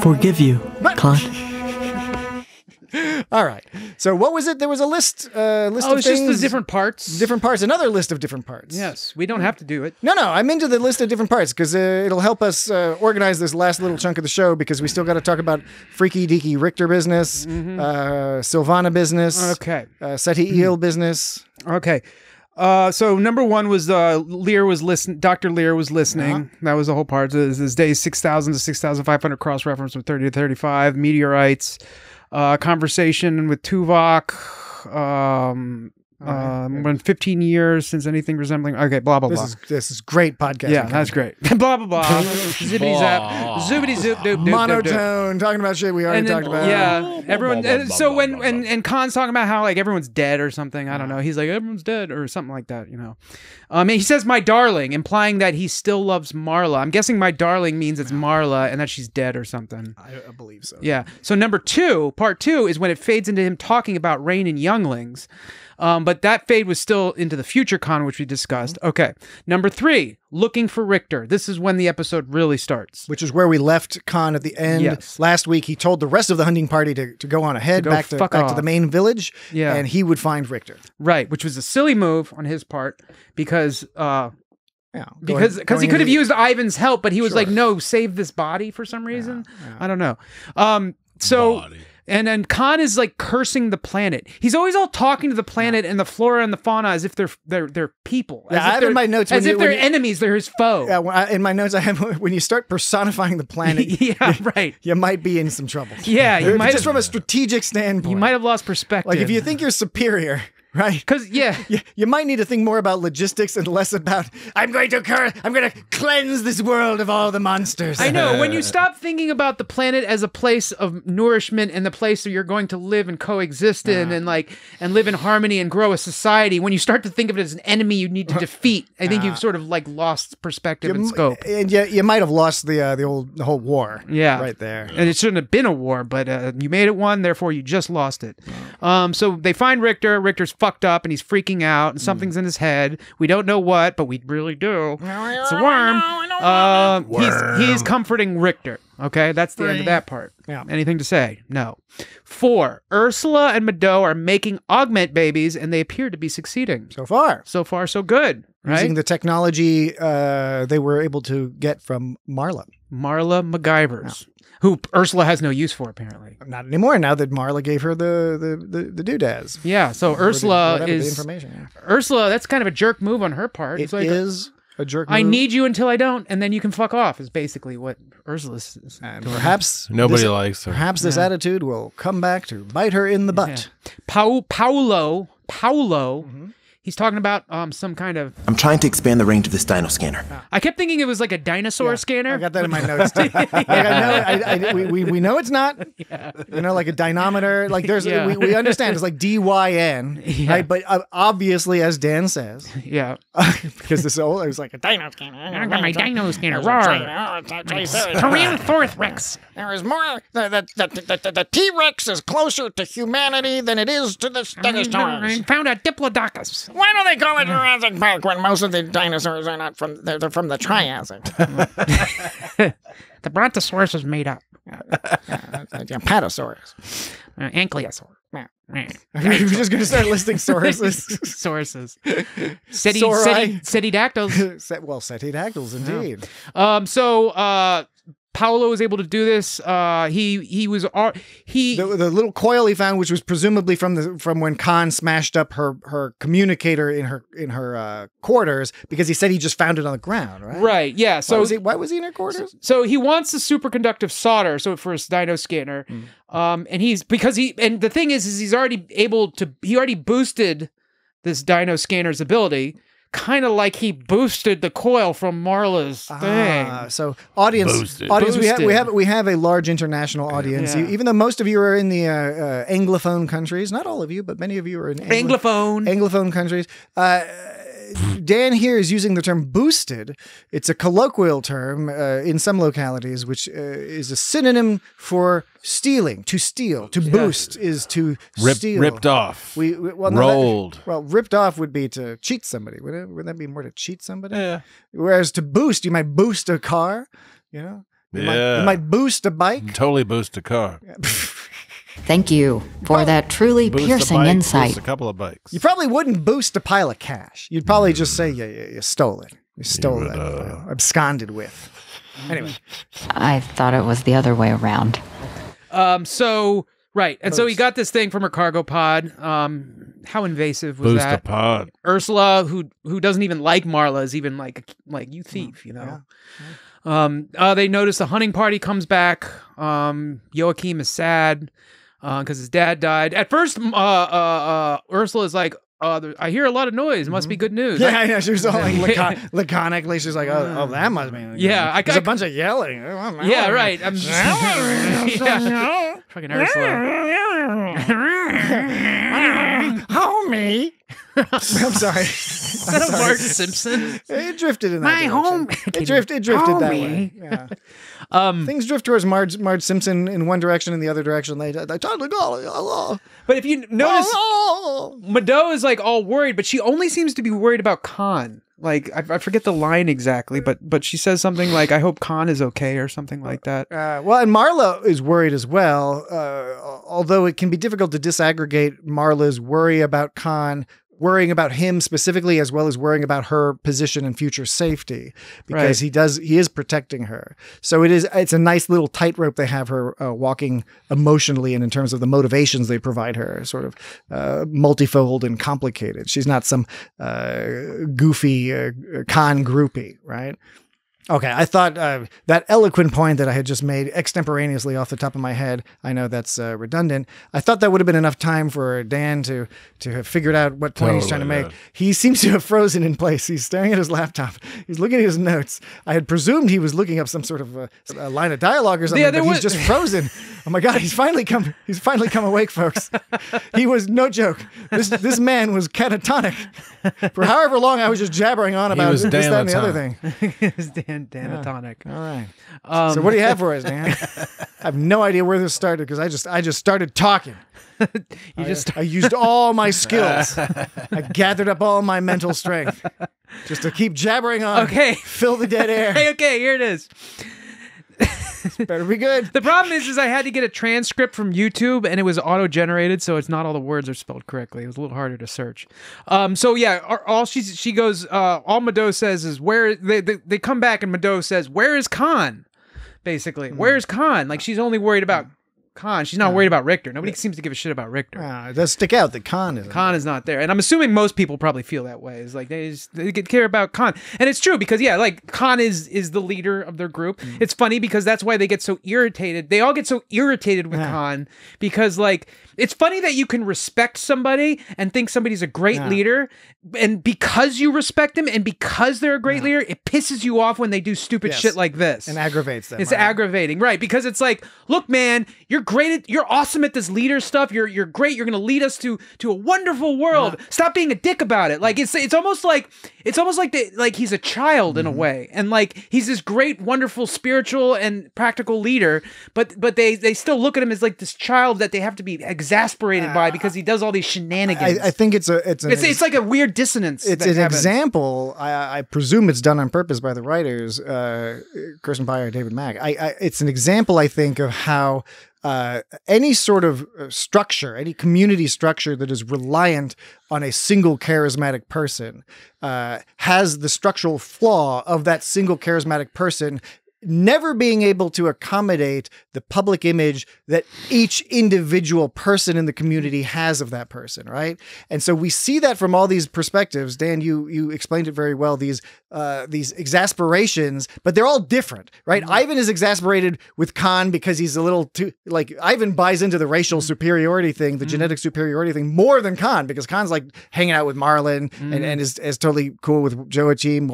forgive you, Khan. All right. So what was it? There was a list of things. It's just the different parts. Different parts. Another list of different parts. Yes. We don't have to do it. No. I'm into the list of different parts because it'll help us organize this last little chunk of the show because we still got to talk about Freaky Deaky Richter business, Sylvana business, Ceti Eel business. Okay. So number one was Lear was listening. Dr. Lear was listening. That was the whole part. This days 6,000 to 6,500 cross-reference from 30 to 35 meteorites. Conversation with Tuvok. When 15 years since anything resembling. Okay, blah blah blah. This is great podcast. Yeah, that's great. Blah blah blah. Zippity zap. Zoopity zoop doop doop. Monotone. Talking about shit we already talked about. Yeah, everyone. So when Khan's talking about how like everyone's dead or something, I don't know. He's like everyone's dead or something like that. And he says my darling, implying that he still loves Marla. I'm guessing my darling means it's Marla and that she's dead or something. I believe so. Yeah. So part two is when it fades into him talking about Rain and younglings. But that fade was still into the future Khan, which we discussed. Okay. Number 3, looking for Richter. This is when the episode really starts. Which is where we left Khan at the end. Yes. Last week, he told the rest of the hunting party to go on ahead, back to the main village, and he would find Richter. Right, which was a silly move on his part because because he could have used Ivan's help, but he was like, no, save this body for some reason. I don't know. And then Khan is like cursing the planet. He's always all talking to the planet and the flora and the fauna as if they're people. Yeah, I have in my notes as if they're enemies, they're his foe. Yeah, in my notes I have when you start personifying the planet. Yeah, right. You might be in some trouble. Yeah, you might just from a strategic standpoint. You might have lost perspective. Like if you think you're superior. Right, because you might need to think more about logistics and less about I'm going to cleanse this world of all the monsters. I know when you stop thinking about the planet as a place of nourishment and the place where you're going to live and coexist in and live in harmony and grow a society. When you start to think of it as an enemy you need to defeat, I think you've sort of like lost perspective and scope. And you might have lost the whole war. Yeah, right there. And it shouldn't have been a war, but you made it one, therefore you just lost it. So they find Richter. Richter's fucked up and he's freaking out and something's in his head. We don't know what, but we really do. It's a worm. He's comforting Richter. Okay, that's the end of that part. Yeah. Anything to say? No. 4. Ursula and Mado are making augment babies and they appear to be succeeding. So far, so good. Right? Using the technology they were able to get from Marla. Marla MacGyvers. Who Ursula has no use for, apparently. Not anymore, now that Marla gave her the doodads. Yeah, so Ursula the is... information. Ursula, that's kind of a jerk move on her part. It is a jerk move. I need you until I don't, and then you can fuck off, is basically what Ursula is and doing. Perhaps... Nobody likes her. Perhaps this attitude will come back to bite her in the butt. Yeah. Paolo... He's talking about some kind of... I'm trying to expand the range of this dino scanner. I kept thinking it was like a dinosaur scanner. I got that in my notes too. We know it's not. Yeah. You know, like a dynamometer. Like there's, we understand it's like DYN, right? But obviously, as Dan says, because this old, it was like a dino scanner. I got my dino scanner. Tyrannosaurus Rex. There is more. The T-Rex is closer to humanity than it is to the Stegosaurus. I found a Diplodocus. Why do they call it Jurassic Park when most of the dinosaurs are not they're from the Triassic? The Brontosaurus is made up. Apatosaurus. Ankylosaurus. You're just going to start listing sources. Cetidactyls. Well, cetidactyls, indeed. So Paolo was able to do this. The little coil he found, which was presumably from when Khan smashed up her communicator in her quarters, because he said he just found it on the ground, right? Right. Yeah. So why was he in her quarters? So he wants the superconductive solder, so for his dino scanner, and the thing is he already boosted this dino scanner's ability. Kind of like he boosted the coil from Marla's thing. So audience, we have a large international audience. Yeah. Even though most of you are in the Anglophone countries, not all of you, but many of you are in Anglophone countries. Dan here is using the term boosted. It's a colloquial term in some localities, which is a synonym for stealing. To steal, to boost is to steal. Ripped off. Rolled. Ripped off would be to cheat somebody. Would that be more to cheat somebody? Yeah. Whereas to boost, you might boost a car. You know. You might boost a bike. Totally boost a car. Thank you for that truly piercing insight. Boost a couple of bikes. You probably wouldn't boost a pile of cash. You'd probably just say you stole it. You stole it. Absconded with. Anyway. I thought it was the other way around. So he got this thing from her cargo pod. How invasive was that? Boost a pod. Ursula, who doesn't even like Marla, is even like you thief, you know. Yeah. They notice the hunting party comes back. Joachim is sad because his dad died. At first, Ursula is like, I hear a lot of noise. It must be good news. Yeah, I know. She was all like laconically. She's like, oh, that must be. There's a bunch of yelling. Yeah, right. I'm just, fucking Ursula. Homie. I'm sorry. Is that a Bart Simpson? It drifted in that My home. It drifted that way. Yeah. Things drift towards Marge Simpson in one direction, in the other direction. They totally go. But if you notice, Mado is like all worried, but she only seems to be worried about Khan. Like I forget the line exactly, but she says something like, "I hope Khan is okay" or something like that. And Marla is worried as well. Although it can be difficult to disaggregate Marla's worry about Khan worrying about him specifically, as well as worrying about her position and future safety, because he is protecting her. So it's a nice little tightrope they have her walking emotionally, and in terms of the motivations they provide her, sort of multifold and complicated. She's not some goofy con groupie, right? Okay, I thought that eloquent point that I had just made extemporaneously off the top of my head, I know that's redundant. I thought that would have been enough time for Dan to have figured out what point he's trying to make. He seems to have frozen in place. He's staring at his laptop. He's looking at his notes. I had presumed he was looking up some sort of a line of dialogue or something, but he's just frozen. Oh my God, he's finally come awake, folks. He was, no joke, this man was catatonic. For however long I was just jabbering on about this, that, and the other thing. Danatonic. All right. So what do you have for us, Dan? I have no idea where this started because I just started talking. I used all my skills. I gathered up all my mental strength just to keep jabbering on. Okay. Fill the dead air. Okay, here it is. Better be good. The problem is I had to get a transcript from YouTube, and it was auto-generated, so it's not all the words are spelled correctly. It was a little harder to search. So yeah, all she goes, all Mado says is where they come back, and Mado says, "Where is Khan?" Basically, where's Khan? Like, she's only worried about Khan. She's not worried about Richter. Nobody seems to give a shit about Richter. It does stick out that Khan is not there. And I'm assuming most people probably feel that way. It's like they care about Khan. And it's true because, yeah, like Khan is the leader of their group. It's funny because that's why they get so irritated. They all get so irritated with Khan because, like, it's funny that you can respect somebody and think somebody's a great leader. And because you respect them and because they're a great leader, it pisses you off when they do stupid shit like this. And aggravates them. It's aggravating, right? Because it's like, look, man, you're great. You're awesome at this leader stuff. You're great. You're going to lead us to a wonderful world. Stop being a dick about it. Like it's almost like he's a child in a way, and like he's this great, wonderful, spiritual and practical leader. But they still look at him as like this child that they have to be exasperated by because he does all these shenanigans. I think it's like a weird dissonance. It's an example. I presume it's done on purpose by the writers, Kirsten Beyer and David Mack. It's an example, I think, of how any sort of structure, any community structure that is reliant on a single charismatic person has the structural flaw of that single charismatic person never being able to accommodate the public image that each individual person in the community has of that person, right? And so we see that from all these perspectives. Dan, you explained it very well, these exasperations, but they're all different, right? Ivan is exasperated with Khan because he's a little too, like, Ivan buys into the racial superiority thing, the genetic superiority thing, more than Khan, because Khan's like hanging out with Marlon and is totally cool with Joachim.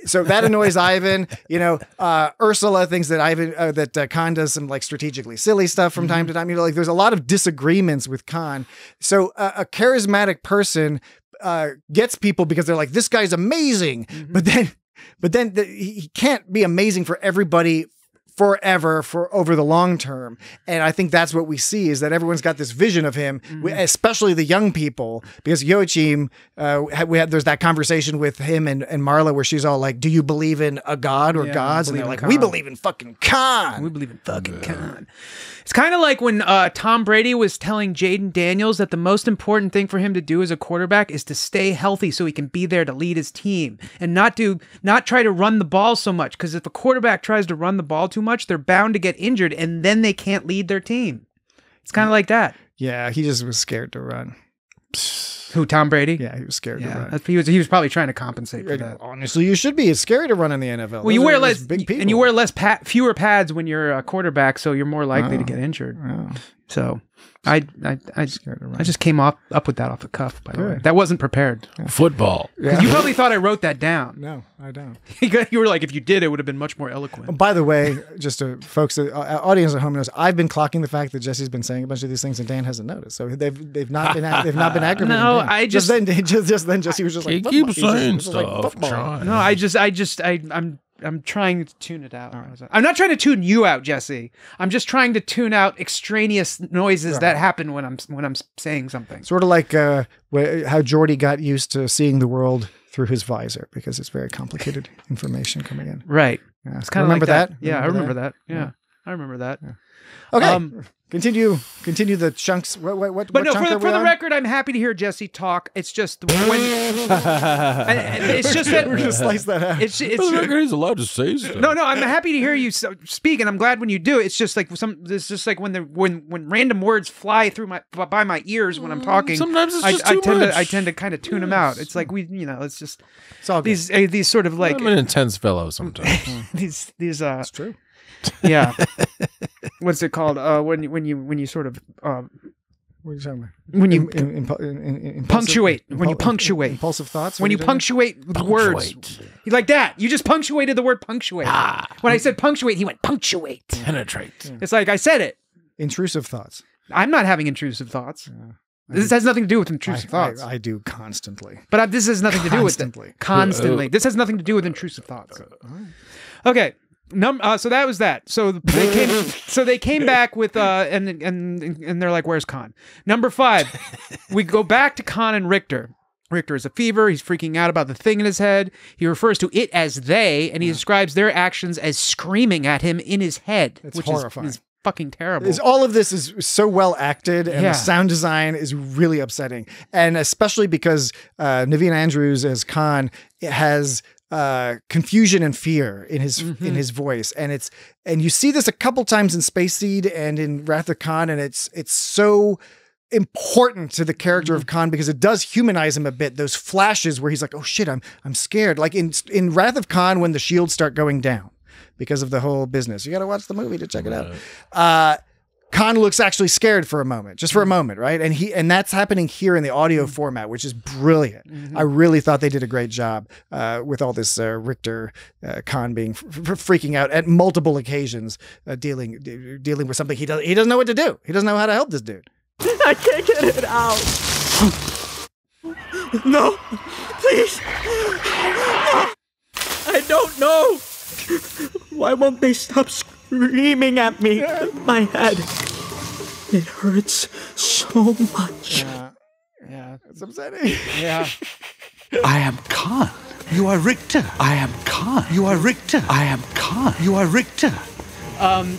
So that annoys Ivan. You know, Ursula thinks that Khan does some like strategically silly stuff from time to time. You know, like there's a lot of disagreements with Khan. So a charismatic person gets people because they're like, this guy's amazing. But then he can't be amazing for everybody forever, for over the long term. And I think that's what we see, is that everyone's got this vision of him, especially the young people, because Joachim, there's that conversation with him and Marla where she's all like, do you believe in a god or gods? And they're like, we believe in fucking Khan. We believe in fucking Khan. It's kind of like when Tom Brady was telling Jaden Daniels that the most important thing for him to do as a quarterback is to stay healthy so he can be there to lead his team and not try to run the ball so much. Because if a quarterback tries to run the ball too much, they're bound to get injured and then they can't lead their team. It's kind of like that. Yeah, he just was scared to run. Who, Tom Brady? Yeah, he was scared to run. He was probably trying to compensate for that. Honestly, you should be. It's scary to run in the NFL. Well, you wear less big people, and you wear fewer pads when you're a quarterback, so you're more likely to get injured. So I just came up with that off the cuff, by the way. That wasn't prepared. Football. You probably thought I wrote that down. No, I don't. You were like, if you did, it would have been much more eloquent. By the way, just to folks, audience at home knows, I've been clocking the fact that Jesse's been saying a bunch of these things and Dan hasn't noticed. So they've not been aggravating. No, Dan. I just then Jesse was just like, keep saying stuff. No, I'm trying to tune it out. Right. I'm not trying to tune you out, Jesse. I'm just trying to tune out extraneous noises that happen when I'm saying something. Sort of like how Jordy got used to seeing the world through his visor because it's very complicated information coming in. Right. Yeah. It's kind of remember like that. that? Yeah, I remember that. Yeah. I remember that. Yeah. Okay. Continue the chunks. What but no, chunk for the record, I'm happy to hear Jesse talk. It's just when it's just that we're gonna slice that out. It's he's allowed to say stuff. No, I'm happy to hear you speak, and I'm glad when you do. It's just like it's just like when random words fly through by my ears when I'm talking. Sometimes it's just too much. I tend to kind of tune them out. It's like it's just it's all good. these sort of like I'm an intense fellow sometimes. these it's true. Yeah. What's it called? When you sort of what are you talking about? When you punctuate. When you punctuate. Impulsive thoughts? When you punctuate words. Like that. You just punctuated the word punctuate. When I said punctuate, he went punctuate. Penetrate. It's like I said it. Intrusive thoughts. I'm not having intrusive thoughts. This has nothing to do with intrusive thoughts. I do constantly. But this has nothing to do with it. Constantly. This has nothing to do with intrusive thoughts. Okay. So that was that. So they came back with and they're like, where's Khan? Number 5, we go back to Khan and Richter. Richter is a fever. He's freaking out about the thing in his head. He refers to it as they, and he describes their actions as screaming at him in his head. It's which horrifying. Is fucking terrible. All of this is so well acted, and the sound design is really upsetting. And especially because Naveen Andrews as Khan has confusion and fear in his voice, and you see this a couple times in Space Seed and in Wrath of Khan, and it's so important to the character of Khan because it does humanize him a bit. Those flashes where he's like, "Oh shit, I'm scared." Like in Wrath of Khan when the shields start going down because of the whole business. You got to watch the movie to check it out. Khan looks actually scared for a moment, just for a moment, right? And that's happening here in the audio format, which is brilliant. I really thought they did a great job with all this Richter Khan being freaking out at multiple occasions, dealing with something he doesn't know what to do. He doesn't know how to help this dude. I can't get it out. No, please. No. I don't know. Why won't they stop screaming at me? My head. It hurts so much. Yeah, it's upsetting. Yeah. I am Khan. You are Richter. I am Khan. You are Richter. I am Khan. You are Richter. Khan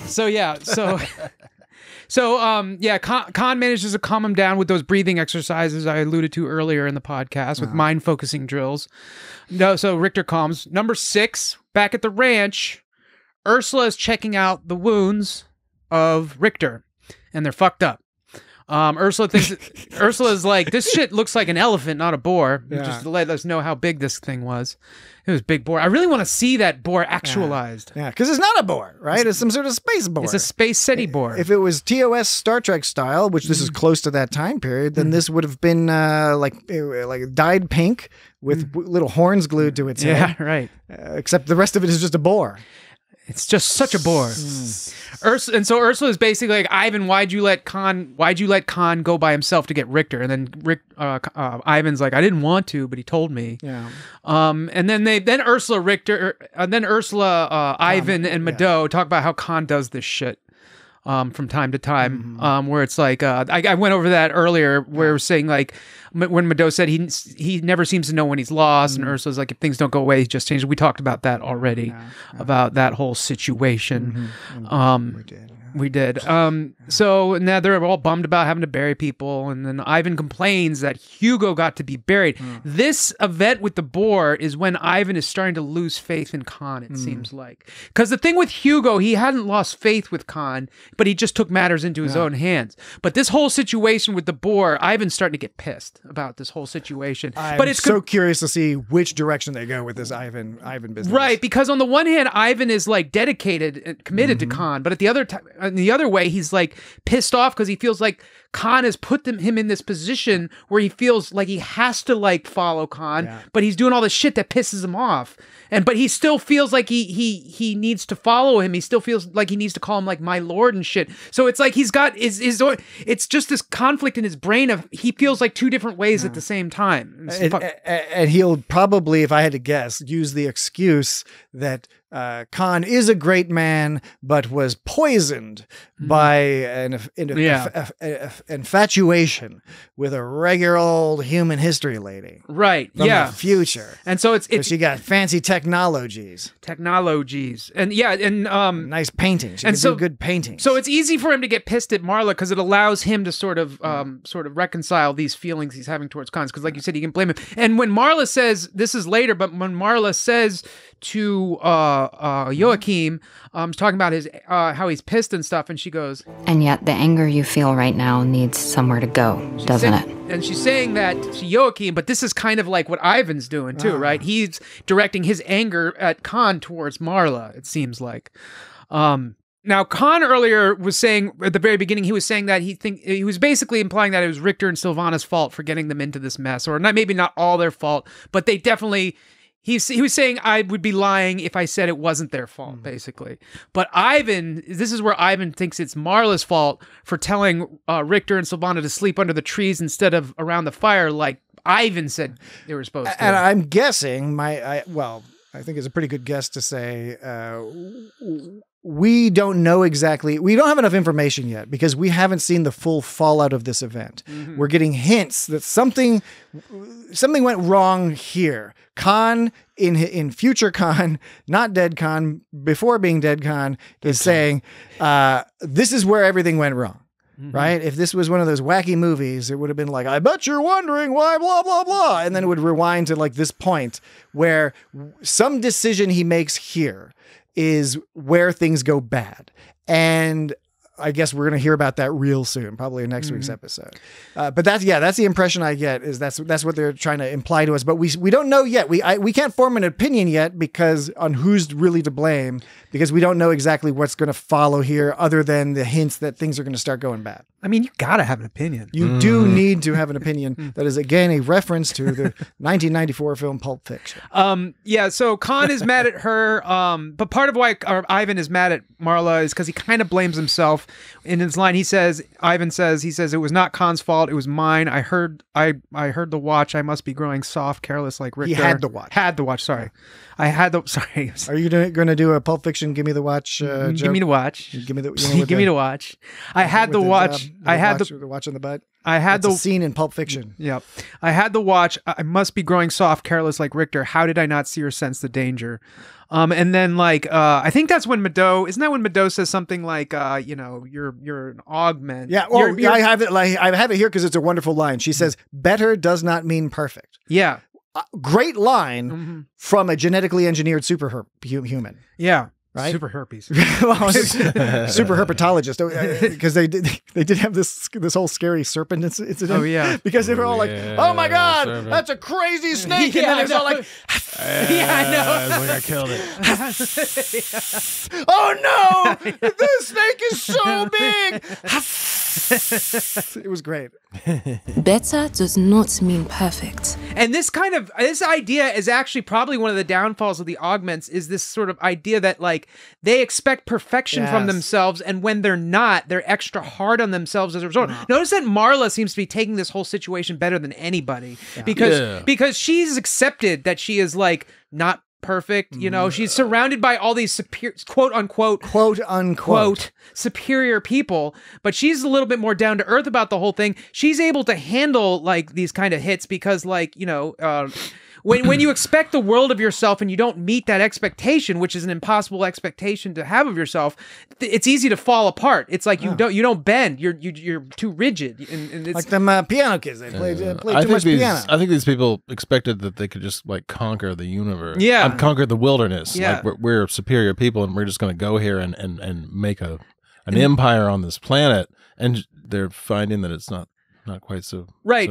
manages to calm him down with those breathing exercises I alluded to earlier in the podcast with mind focusing drills. So Richter calms. Number 6, back at the ranch, Ursula is checking out the wounds of Richter, and they're fucked up. Ursula's like, this shit looks like an elephant, not a boar. Just to let us know how big this thing was. It was big boar. I really want to see that boar actualized. Yeah, because it's not a boar, right? It's some sort of space boar. It's a space Ceti boar. If it was TOS Star Trek style, which this is close to that time period, then this would have been like dyed pink with little horns glued to its head. Yeah, right. Except the rest of it is just a boar. It's just such a bore. And so Ursula is basically like, Ivan, why'd you let Khan go by himself to get Richter? And then Ivan's like, I didn't want to, but he told me. Yeah. And then Ursula, Ivan, and Mado talk about how Khan does this shit. From time to time, where it's like, I went over that earlier, where it was saying like, when Mado said he never seems to know when he's lost, and Ursula's like, if things don't go away, he just changes. We talked about that already, about that whole situation. We did. So now they're all bummed about having to bury people, and then Ivan complains that Hugo got to be buried. This event with the boar is when Ivan is starting to lose faith in Khan, it seems like. Because the thing with Hugo, he hadn't lost faith with Khan, but he just took matters into his own hands. But this whole situation with the boar, Ivan's starting to get pissed about this whole situation. But it's so curious to see which direction they go with this Ivan business. Right, because on the one hand, Ivan is like dedicated and committed to Khan, but at the other time, in the other way, he's like pissed off because he feels like Khan has put him in this position where he feels like he has to like follow Khan, but he's doing all this shit that pisses him off. But he still feels like he needs to follow him. He still feels like he needs to call him like my lord and shit. So it's like he's got it's just this conflict in his brain of he feels like two different ways at the same time. And he'll probably, if I had to guess, use the excuse that Khan is a great man, but was poisoned by an infatuation with a regular old human history lady. Right. From yeah. the future. And so it's she got fancy technologies. And yeah, and nice painting. She can do good painting. So it's easy for him to get pissed at Marla because it allows him to sort of reconcile these feelings he's having towards Cons. Because like you said, he can blame him. And when Marla says, this is later, but when Marla says to Joachim, talking about his how he's pissed and stuff, and she goes, and yet the anger you feel right now needs somewhere to go, doesn't it? And she's saying that to Joachim, but this is kind of like what Ivan's doing too, right? He's directing his anger at Khan towards Marla, it seems like. Now, Khan earlier was saying, at the very beginning, he was saying that he was basically implying that it was Richter and Sylvana's fault for getting them into this mess, or maybe not all their fault, but they definitely... He was saying I would be lying if I said it wasn't their fault, basically. But this is where Ivan thinks it's Marla's fault for telling Richter and Sylvana to sleep under the trees instead of around the fire, like Ivan said they were supposed to. And I'm guessing I think it's a pretty good guess to say we don't know exactly. We don't have enough information yet because we haven't seen the full fallout of this event. Mm-hmm. We're getting hints that something went wrong here. Khan in future Khan, not dead Khan, before being dead Khan, is saying this is where everything went wrong. Mm-hmm. Right? If this was one of those wacky movies, it would have been like, I bet you're wondering why blah, blah, blah. And then it would rewind to like this point where some decision he makes here is where things go bad. And I guess we're going to hear about that real soon, probably in next week's episode. But that's the impression I get, is that's what they're trying to imply to us. But we don't know yet. We can't form an opinion yet because on who's really to blame, because we don't know exactly what's going to follow here other than the hints that things are going to start going bad. I mean, you got to have an opinion. You do need to have an opinion. That is, again, a reference to the 1994 film Pulp Fiction. Yeah, so Khan is mad at her, but part of why Ivan is mad at Marla is because he kind of blames himself. In his line, Ivan says, it was not Khan's fault, it was mine. I heard the watch. I must be growing soft, careless like Richter. He had the watch. Sorry. Sorry. Are you going to do a Pulp Fiction give me the watch joke? Give me the watch. Give me the watch. I had the watch. The watch on the butt. That's a scene in Pulp Fiction. Yep. I had the watch. I must be growing soft, careless like Richter. How did I not see or sense the danger? And then I think that's when isn't that when Mado says something like, you're an augment. Yeah. Well, I have it here because it's a wonderful line. She says, better does not mean perfect. Yeah. Great line from a genetically engineered human. Yeah. Right? Super herpes. Super herpetologist, because they did have this whole scary serpent incident. Oh yeah, because they were all like, "Oh my god, serpent. That's a crazy snake!" And then it was all like, "Yeah, I know, like I killed it." Oh no, this snake is so big. It was great. Better does not mean perfect. And this idea is actually probably one of the downfalls of the augments, is this sort of idea that like they expect perfection from themselves, and when they're not, they're extra hard on themselves as a result. Notice that Marla seems to be taking this whole situation better than anybody because she's accepted that she is like not perfect, she's surrounded by all these quote unquote superior people, but she's a little bit more down to earth about the whole thing. She's able to handle like these kind of hits because when you expect the world of yourself and you don't meet that expectation, which is an impossible expectation to have of yourself, it's easy to fall apart. It's like you don't bend. You're too rigid. And it's like them piano kids. They play too much piano. I think these people expected that they could just like conquer the universe. Yeah, conquer the wilderness. Yeah, like we're superior people, and we're just going to go here and make an empire on this planet. And they're finding that it's not quite so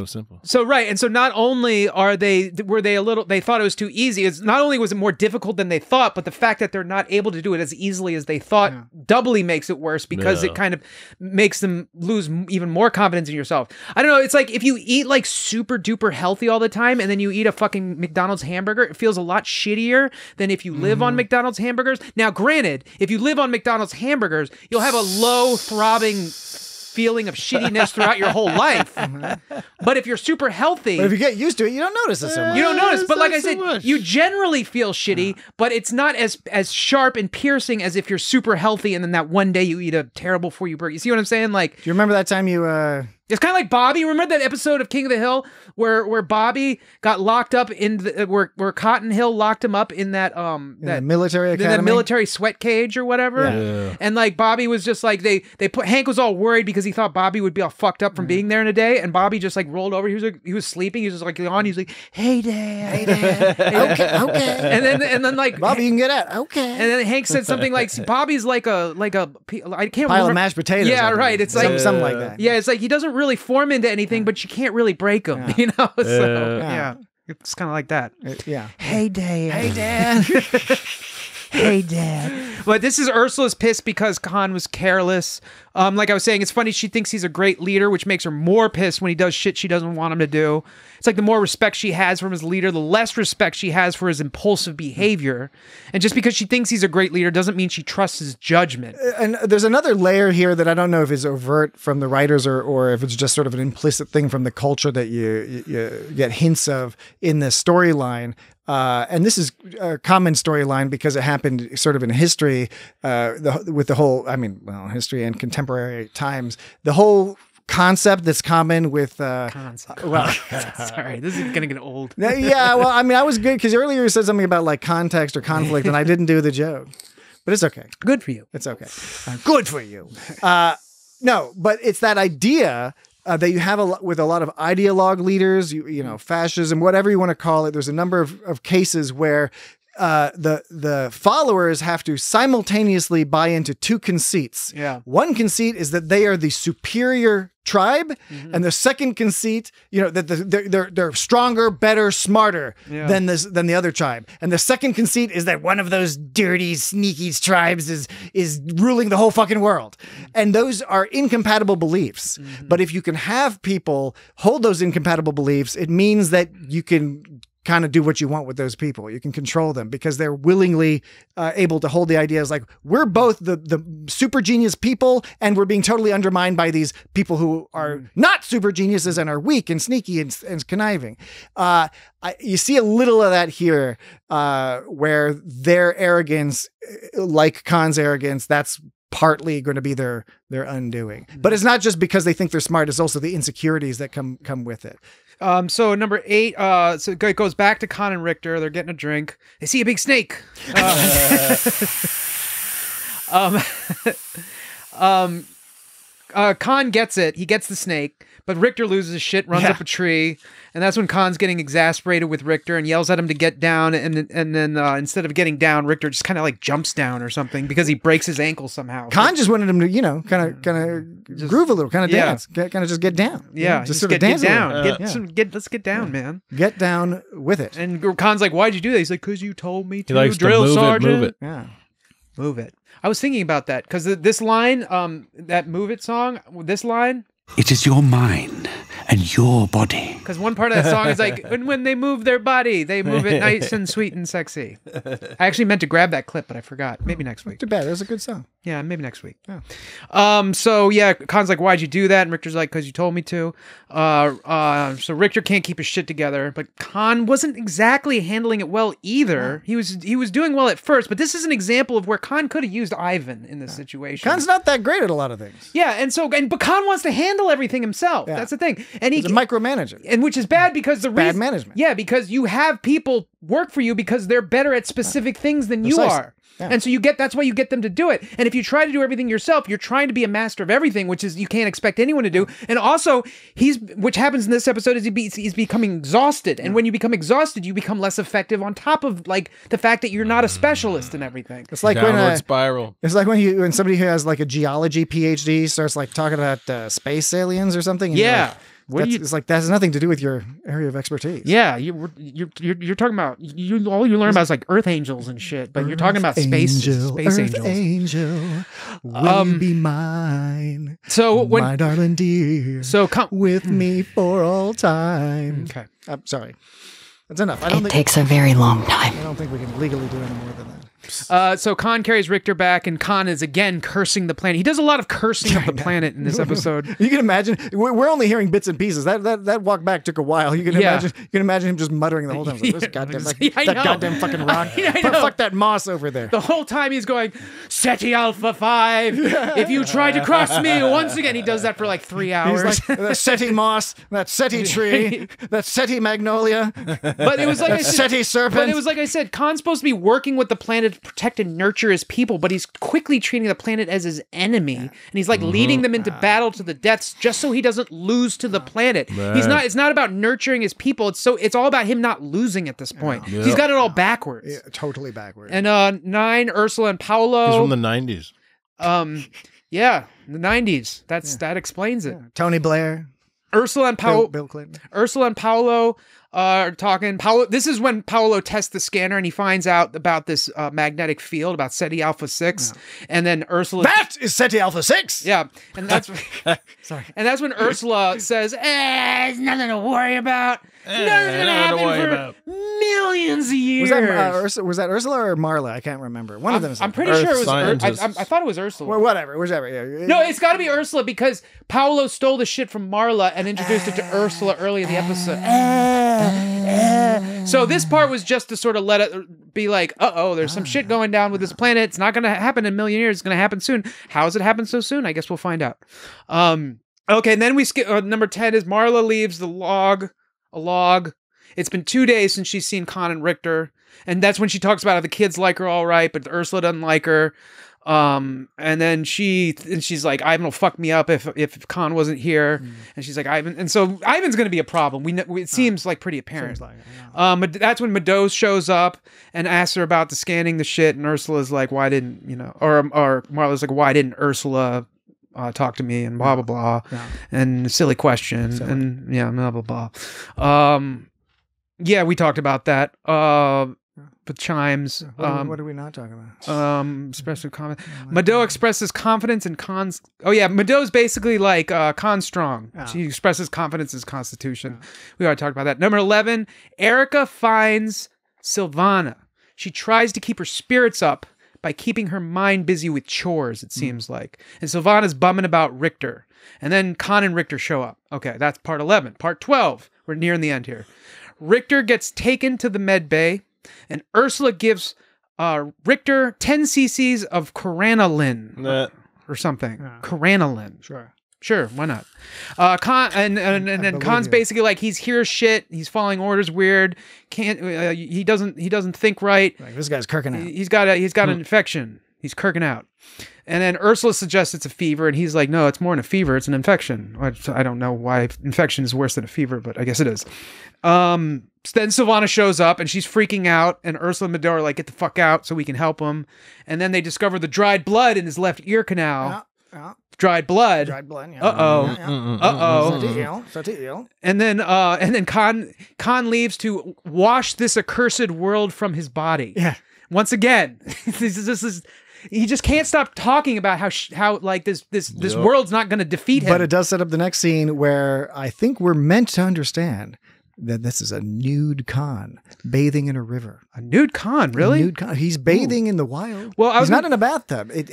simple. So not only they thought it was too easy. It's not only was it more difficult than they thought, but the fact that they're not able to do it as easily as they thought doubly makes it worse, because it kind of makes them lose even more confidence in yourself. I don't know. It's like if you eat like super duper healthy all the time and then you eat a fucking McDonald's hamburger, it feels a lot shittier than if you live on McDonald's hamburgers. Now, granted, if you live on McDonald's hamburgers, you'll have a low throbbing feeling of shittiness throughout your whole life. But if you're super healthy, but if you get used to it, you don't notice it so much. You don't notice. But like I said, you generally feel shitty, but it's not as sharp and piercing as if you're super healthy and then that one day you eat a terrible for you burger. You see what I'm saying? Like, do you remember that time you It's kind of like Bobby. Remember that episode of King of the Hill where Bobby got locked up in where Cotton Hill locked him up in that that military academy, that military sweat cage or whatever. Yeah. And like Bobby was just like Hank was all worried because he thought Bobby would be all fucked up from being there in a day, and Bobby just like rolled over. He was sleeping. He was just like on. He was like, "Hey Dad, hey Dad, okay." And then like Bobby, you can get out. Okay. And then Hank said something like, "See, Bobby's like a I can't pile remember. of mashed potatoes." Yeah, right. It's like something like that. Yeah, it's like he doesn't really form into anything, but you can't really break him. You know. So yeah. It's kind of like that. Yeah. Hey, Dad. Hey, Dad. Hey, Dad. But this is Ursula's pissed because Khan was careless. Like I was saying, it's funny. She thinks he's a great leader, which makes her more pissed when he does shit she doesn't want him to do. It's like the more respect she has from his leader, the less respect she has for his impulsive behavior. And just because she thinks he's a great leader doesn't mean she trusts his judgment. And there's another layer here that I don't know if is overt from the writers or if it's just sort of an implicit thing from the culture that you get hints of in this storyline. And this is a common storyline because it happened sort of in history, with the whole, history and contemporary times, the whole concept that's common with sorry, this is gonna get old. Yeah, well, I was good because earlier you said something about like context or conflict, and I didn't do the joke, but it's okay. Good for you. It's okay. Good for you. No, but it's that idea that you have with a lot of ideologue leaders, fascism, whatever you want to call it. There's a number of cases where the followers have to simultaneously buy into two conceits. Yeah. One conceit is that they are the superior tribe, and the second conceit, that they're stronger, better, smarter than the other tribe. And the second conceit is that one of those dirty, sneaky tribes is ruling the whole fucking world. And those are incompatible beliefs. But if you can have people hold those incompatible beliefs, it means that you can kind of do what you want with those people. You can control them because they're willingly able to hold the ideas like we're both the super genius people and we're being totally undermined by these people who are not super geniuses and are weak and sneaky and conniving. You see a little of that here where their arrogance, like Khan's arrogance, that's partly going to be their undoing. But it's not just because they think they're smart, it's also the insecurities that come with it. So number 8, so it goes back to Khan and Richter. They're getting a drink. They see a big snake. Khan gets it. He gets the snake, but Richter loses his shit, runs up a tree, and that's when Khan's getting exasperated with Richter and yells at him to get down. And then instead of getting down, Richter just kind of like jumps down or something because he breaks his ankle somehow. Khan just wanted him to, kind of groove a little, kind of dance, kind of just get down. Yeah, just sort of dance down. Let's get down, man. Get down with it. And Khan's like, "Why'd you do that?" He's like, "Cause you told me to." He likes drill to move sergeant. Move it. Yeah. Move it. I was thinking about that because this line, that Move It song, this line. It is your mind and your body. Because one part of that song is like, and when they move their body, they move it nice and sweet and sexy. I actually meant to grab that clip, but I forgot. Maybe next week. Too bad. It was a good song. Yeah, maybe next week. Yeah. So yeah, Khan's like, "Why'd you do that?" And Richter's like, "Because you told me to." So Richter can't keep his shit together, but Khan wasn't exactly handling it well either. He was doing well at first, but this is an example of where Khan could have used Ivan in this situation. Khan's not that great at a lot of things. Yeah, but Khan wants to handle everything himself. Yeah. That's the thing, and he's a micromanager, and which is bad because bad management. Yeah, because you have people work for you because they're better at specific things than you are. Yeah. And so that's why you get them to do it. And if you try to do everything yourself, you're trying to be a master of everything, which is you can't expect anyone to do. And also, which happens in this episode is he's becoming exhausted. And when you become exhausted, you become less effective on top of like the fact that you're not a specialist in everything. It's like downward spiral. It's like when somebody who has like a geology PhD starts like talking about space aliens or something. Yeah. It's like that has nothing to do with your area of expertise. Yeah, you're talking about all you learn about is like Earth angels and shit, but you're talking about space angels. Angel, will you be mine? So my darling dear, so come with me for all time. Okay, I'm sorry. That's enough. It takes a very long time. I don't think we can legally do any more than that. So Khan carries Richter back, and Khan is again cursing the planet. He does a lot of cursing of the planet in this episode. You can imagine. We're only hearing bits and pieces. That walk back took a while. You can imagine him just muttering the whole time. Like, this goddamn, goddamn fucking rock. Fuck that moss over there. The whole time he's going, Ceti Alpha 5. If you try to cross me once again, he does that for like 3 hours. He's like, that Ceti moss, that Ceti tree, that Ceti magnolia. But it was like I said, Ceti serpent. But it was like I said, Khan's supposed to be working with the planet to protect and nurture his people, but he's quickly treating the planet as his enemy, and he's like leading them into battle to the deaths just so he doesn't lose to the planet. It's not about nurturing his people. It's all about him not losing at this point. He's got it all backwards. Yeah, totally backwards. And 9, Ursula and Paolo. He's from the 90s. Yeah, the 90s. That explains it. Tony Blair. Ursula and Paolo. Bill Clinton. Ursula and Paolo are talking. This is when Paolo tests the scanner and he finds out about this magnetic field, about Ceti Alpha 6, and then Ursula. That is Ceti Alpha 6. Yeah, and that's sorry. And that's when Ursula says, "It's nothing to worry about. Nothing's gonna happen for millions of years." Was that Ursula or Marla? I can't remember. One of them. I'm pretty sure it was. I thought it was Ursula. Well, whatever. Yeah. No, it's got to be Ursula because Paolo stole the shit from Marla and introduced it to Ursula early in the episode. So this part was just to sort of let it be like, there's some shit going down with this planet. It's not going to happen in a million years. It's going to happen soon. How has it happened so soon? I guess we'll find out. Okay, and then we skip. Number 10 is Marla leaves a log. It's been 2 days since she's seen Khan and Richter, and that's when she talks about how the kids like her all right, but Ursula doesn't like her. And then she's like, Ivan will fuck me up if Khan wasn't here. And she's like, Ivan, and so Ivan's going to be a problem. It seems like pretty apparent. But that's when Meadows shows up and asks her about the scanning the shit, and Ursula's like, why didn't or Marla's like, why didn't Ursula talk to me, and blah blah blah, and silly question, and blah blah blah. We talked about that. But chimes. What are we not talking about? Expressive comment. Meadow expresses confidence in Khan's. Meadow's basically like Khan Strong. She expresses confidence in his constitution. We already talked about that. Number 11, Erica finds Sylvana. She tries to keep her spirits up by keeping her mind busy with chores, it seems like. And Sylvana's bumming about Richter. And then Khan and Richter show up. Okay, that's part 11. Part 12. We're nearing the end here. Richter gets taken to the med bay, and Ursula gives Richter 10 cc's of Coranolin or something. Coranolin. Sure, why not? Khan and then Khan's basically like, he's here shit. He's following orders weird. He doesn't think right. Like, this guy's kirking out. He's got an infection. He's kirking out. And then Ursula suggests it's a fever, and he's like, no, it's more than a fever. It's an infection. I don't know why infection is worse than a fever, but I guess it is. Then Sylvana shows up, and she's freaking out, and Ursula and Meadow are like, get the fuck out so we can help him. And then they discover the dried blood in his left ear canal. Dried blood. Yeah. And then Khan leaves to wash this accursed world from his body. Yeah. Once again, he just can't stop talking about how like this world's not going to defeat him. But it does set up the next scene where I think we're meant to understand that this is a nude Khan bathing in a river. A nude Khan, really? A nude Khan. He's bathing in the wild. Well, he's not in a bathtub. The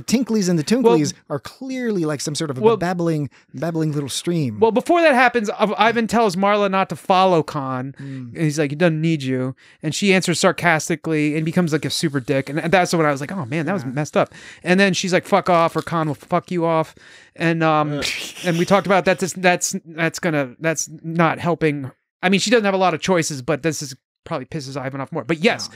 tinklies and the twinklies are clearly like some sort of a babbling little stream. Well, before that happens, Ivan tells Marla not to follow Khan. And he's like, he doesn't need you. And she answers sarcastically and becomes like a super dick. And that's when I was like, oh man, that was messed up. And then she's like, fuck off, or Khan will fuck you off. And we talked about that's not helping. I mean, she doesn't have a lot of choices, but this is probably pisses Ivan off more. But yes,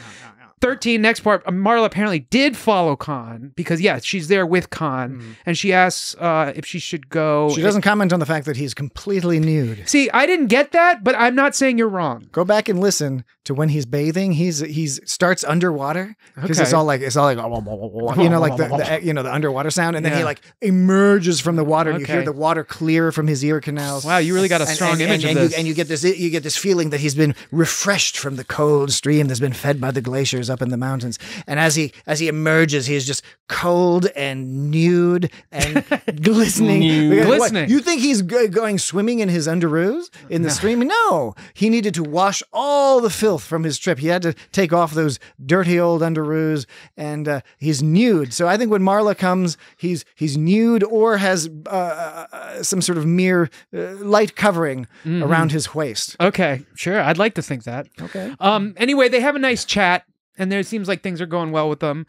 13, next part, Marla apparently did follow Khan because, she's there with Khan, and she asks if she should go. She doesn't comment on the fact that he's completely nude. See, I didn't get that, but I'm not saying you're wrong. Go back and listen to when he's bathing. He's starts underwater because it's all like the underwater sound, and then he like emerges from the water, and you hear the water clear from his ear canals. Wow, you really got a strong image of this. And you get this feeling that he's been refreshed from the cold stream that's been fed by the glaciers up in the mountains. And as he emerges, he is just cold and nude and glistening. Glistening. You think he's going swimming in his underoos in the stream? No, he needed to wash all the filth from his trip. He had to take off those dirty old underoos, and he's nude. So I think when Marla comes, he's nude or has some sort of mere light covering around his waist. Okay, sure. I'd like to think that. Okay. Anyway, they have a nice chat, and there seems like things are going well with them.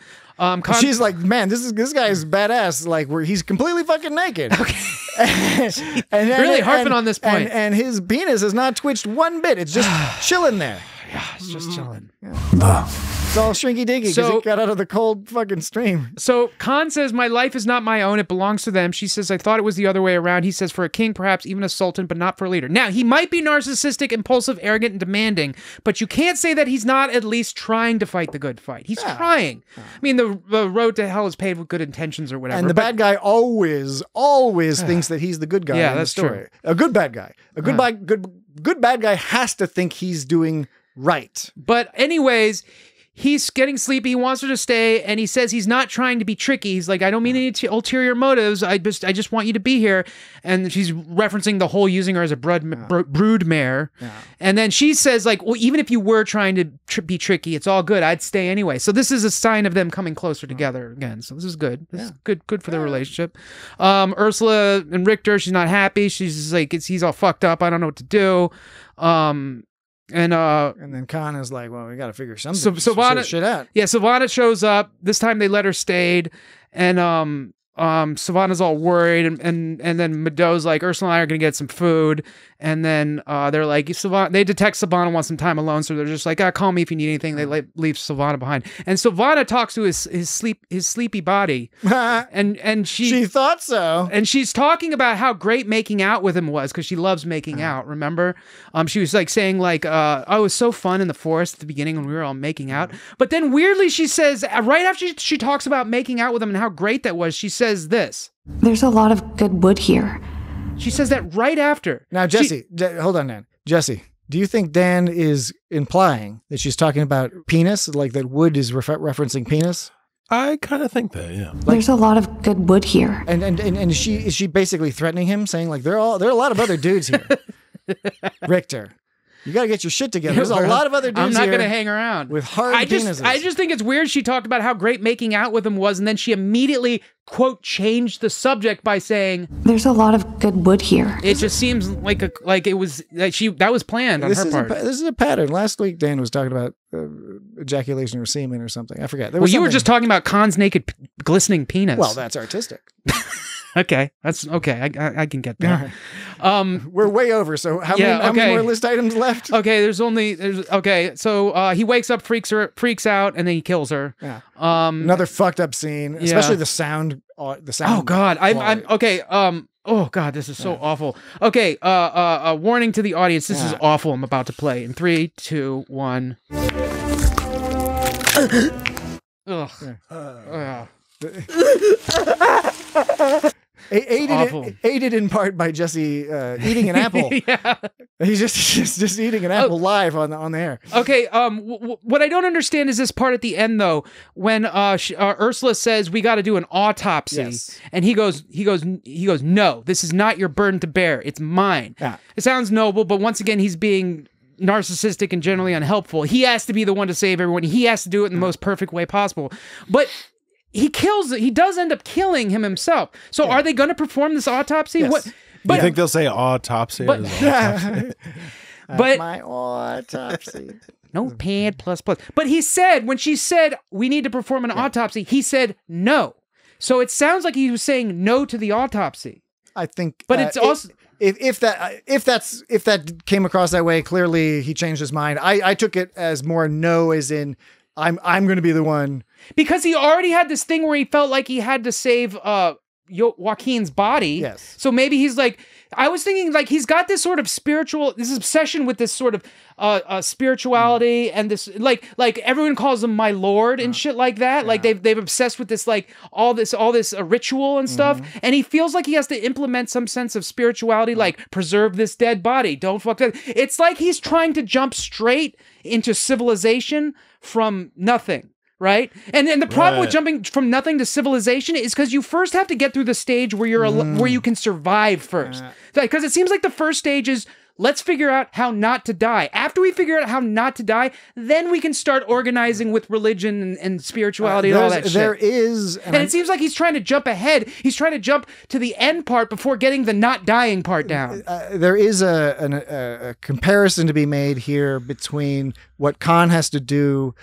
She's like, man, this guy is badass. Like, he's completely fucking naked. Okay. and really harping on this point. And his penis has not twitched one bit. It's just chilling there. Yeah, it's just chilling. Yeah. It's all shrinky dinky because it got out of the cold fucking stream. So Khan says, my life is not my own. It belongs to them. She says, I thought it was the other way around. He says, for a king, perhaps even a sultan, but not for a leader. Now, he might be narcissistic, impulsive, arrogant, and demanding, but you can't say that he's not at least trying to fight the good fight. He's trying. I mean, the road to hell is paved with good intentions or whatever. And the bad guy always thinks that he's the good guy in the story. True. A good bad guy. A good bad guy has to think he's doing right. But anyways, he's getting sleepy. He wants her to stay, and he says he's not trying to be tricky. He's like, I don't mean any ulterior motives. I just want you to be here. And she's referencing the whole using her as a brood mare. Yeah. And then she says, like, well, even if you were trying to be tricky, it's all good. I'd stay anyway. So this is a sign of them coming closer together again. So this is good. This is good for the relationship. Ursula and Richter, she's not happy. She's just like, he's all fucked up. I don't know what to do. And then Khan is like, well, we got to figure shit out. Yeah, Savannah shows up. This time they let her stay, and Savannah's all worried, and then Meadows like, Ursula and I are gonna get some food, and then they're like, they detect Savannah wants some time alone, so they're just like, call me if you need anything. They leave Savannah behind, and Savannah talks to his sleepy body, and she thought so, and she's talking about how great making out with him was because she loves making out. Remember, she was like saying like, oh, it was so fun in the forest at the beginning when we were all making out, but then weirdly she says right after she talks about making out with him and how great that was, she says this. There's a lot of good wood here. She says that right after. Now, Jesse, hold on, Dan. Jesse, do you think Dan is implying that she's talking about penis, like that wood is referencing penis? I kind of think that, yeah. There's a lot of good wood here. And is she basically threatening him, saying like there are a lot of other dudes here. Richter, you got to get your shit together. There's a lot of other dudes I'm not here going to hang around with hard penises. I just think it's weird she talked about how great making out with him was, and then she immediately, quote, changed the subject by saying, there's a lot of good wood here. It just seems like it was that was planned on her part. This is a pattern. Last week, Dan was talking about ejaculation or semen or something. I forget. You were just talking about Khan's naked, glistening penis. Well, that's artistic. Okay, that's okay. I can get that. We're way over. So how many more list items left? Okay, So he wakes up, freaks out, and then he kills her. Yeah. Another fucked up scene, especially the sound. Oh God, I'm okay. Oh God, this is so awful. Okay, warning to the audience. This is awful. I'm about to play in 3, 2, 1. Ugh. Aided in part by Jesse eating an apple. Yeah. He's just eating an apple live on the air. Okay. What I don't understand is this part at the end though, when Ursula says we got to do an autopsy, and he goes, no, this is not your burden to bear. It's mine. Yeah. It sounds noble, but once again, he's being narcissistic and generally unhelpful. He has to be the one to save everyone. He has to do it in the most perfect way possible. But he does end up killing himself. So are they going to perform this autopsy? Yes. You think they'll say autopsy? But my autopsy. No pad plus. But he said, when she said we need to perform an autopsy, he said no. So it sounds like he was saying no to the autopsy. I think, but it's also if that came across that way, clearly he changed his mind. I took it as more no, as in I'm going to be the one, because he already had this thing where he felt like he had to save Joaquin's body. Yes. So maybe he's like, I was thinking like he's got this sort of this obsession with this sort of spirituality and this like everyone calls him my lord and shit like that. Like they've obsessed with this like all this ritual and stuff. And he feels like he has to implement some sense of spirituality, like preserve this dead body. Don't fuck that. It's like he's trying to jump straight into civilization from nothing. Right? And the problem with jumping from nothing to civilization is because you first have to get through the stage where where you can survive first. Because it seems like the first stage is let's figure out how not to die. After we figure out how not to die, then we can start organizing with religion and spirituality and all that shit. There is... And it seems like he's trying to jump ahead. He's trying to jump to the end part before getting the not dying part down. There is a comparison to be made here between what Khan has to do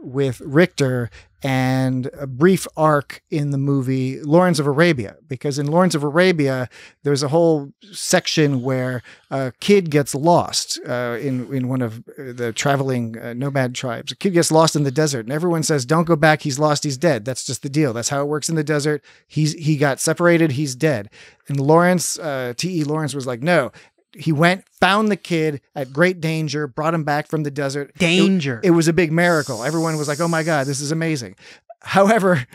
with Richter and a brief arc in the movie Lawrence of Arabia, because in Lawrence of Arabia, there's a whole section where a kid gets lost in one of the traveling nomad tribes. A kid gets lost in the desert and everyone says, don't go back. He's lost. He's dead. That's just the deal. That's how it works in the desert. He got separated. He's dead. And Lawrence, T.E. Lawrence was like, no. He went, found the kid at great danger, brought him back from the desert. Danger. It was a big miracle. Everyone was like, oh my God, this is amazing. However,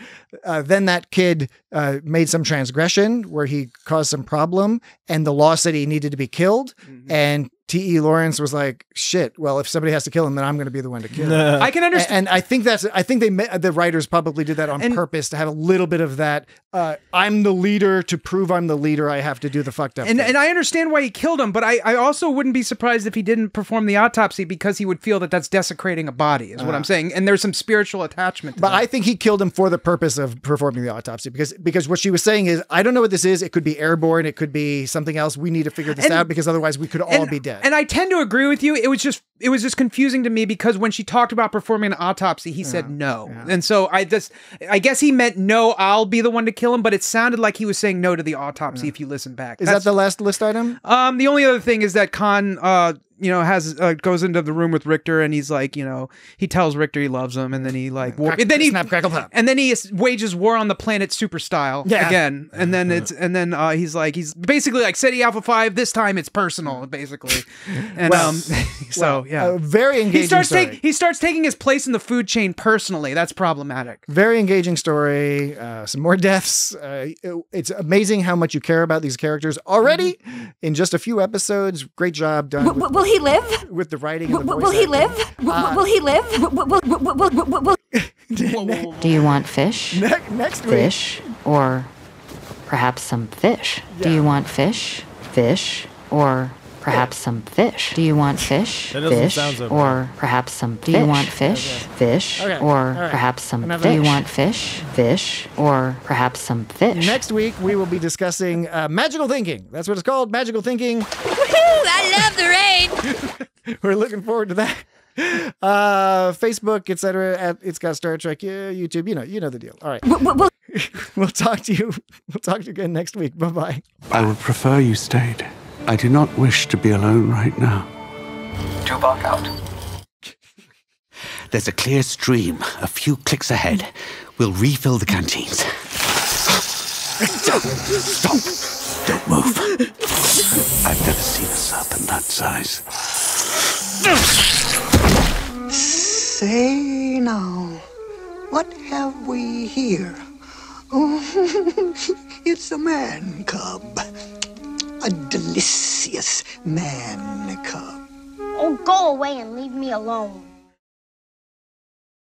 then that kid made some transgression where he caused some problem and the law said he needed to be killed. And T.E. Lawrence was like, shit, well, if somebody has to kill him, then I'm going to be the one to kill him. I can understand. And I think the writers probably did that on purpose to have a little bit of that. I'm the leader. To prove I'm the leader, I have to do the fucked up thing. And I understand why he killed him, but I also wouldn't be surprised if he didn't perform the autopsy because he would feel that that's desecrating a body, is what I'm saying. And there's some spiritual attachment to that. I think he killed him for the purpose of performing the autopsy because what she was saying is, I don't know what this is. It could be airborne. It could be something else. We need to figure this out because otherwise we could all be dead. And I tend to agree with you. It was just confusing to me because when she talked about performing an autopsy, he said no. Yeah. And so I guess he meant no, I'll be the one to kill him, but it sounded like he was saying no to the autopsy if you listen back. Is that the last list item? The only other thing is that Khan goes into the room with Richter and he's like, he tells Richter he loves him and then he like and then he wages war on the planet super style again. And then he's basically like Ceti Alpha 5, this time it's personal, basically. And very engaging story. He starts taking his place in the food chain personally. That's problematic. Very engaging story. Some more deaths. It's amazing how much you care about these characters already in just a few episodes. Great job done. Will he live? With the writing and the voice Will he live? Will he live? Do you want fish? Next week. Fish or perhaps some fish? Do you want fish? Fish or perhaps some fish? Do you want fish? Fish or perhaps some fish? Do you want fish? Fish or perhaps some fish? Do you want fish? Fish or perhaps some fish? Next week we will be discussing magical thinking. That's what it's called, magical thinking. Woohoo! I love the rain. We're looking forward to that. Facebook, etc. At It's Got Star Trek. YouTube. You know the deal. All right. We'll talk to you. We'll talk to you again next week. Bye bye. I would prefer you stayed. I do not wish to be alone right now. Tuvok out. There's a clear stream a few clicks ahead. We'll refill the canteens. Stop. Don't move. I've never seen a serpent that size. Say now, what have we here? Oh, it's a man cub. A delicious man cub. Oh, go away and leave me alone.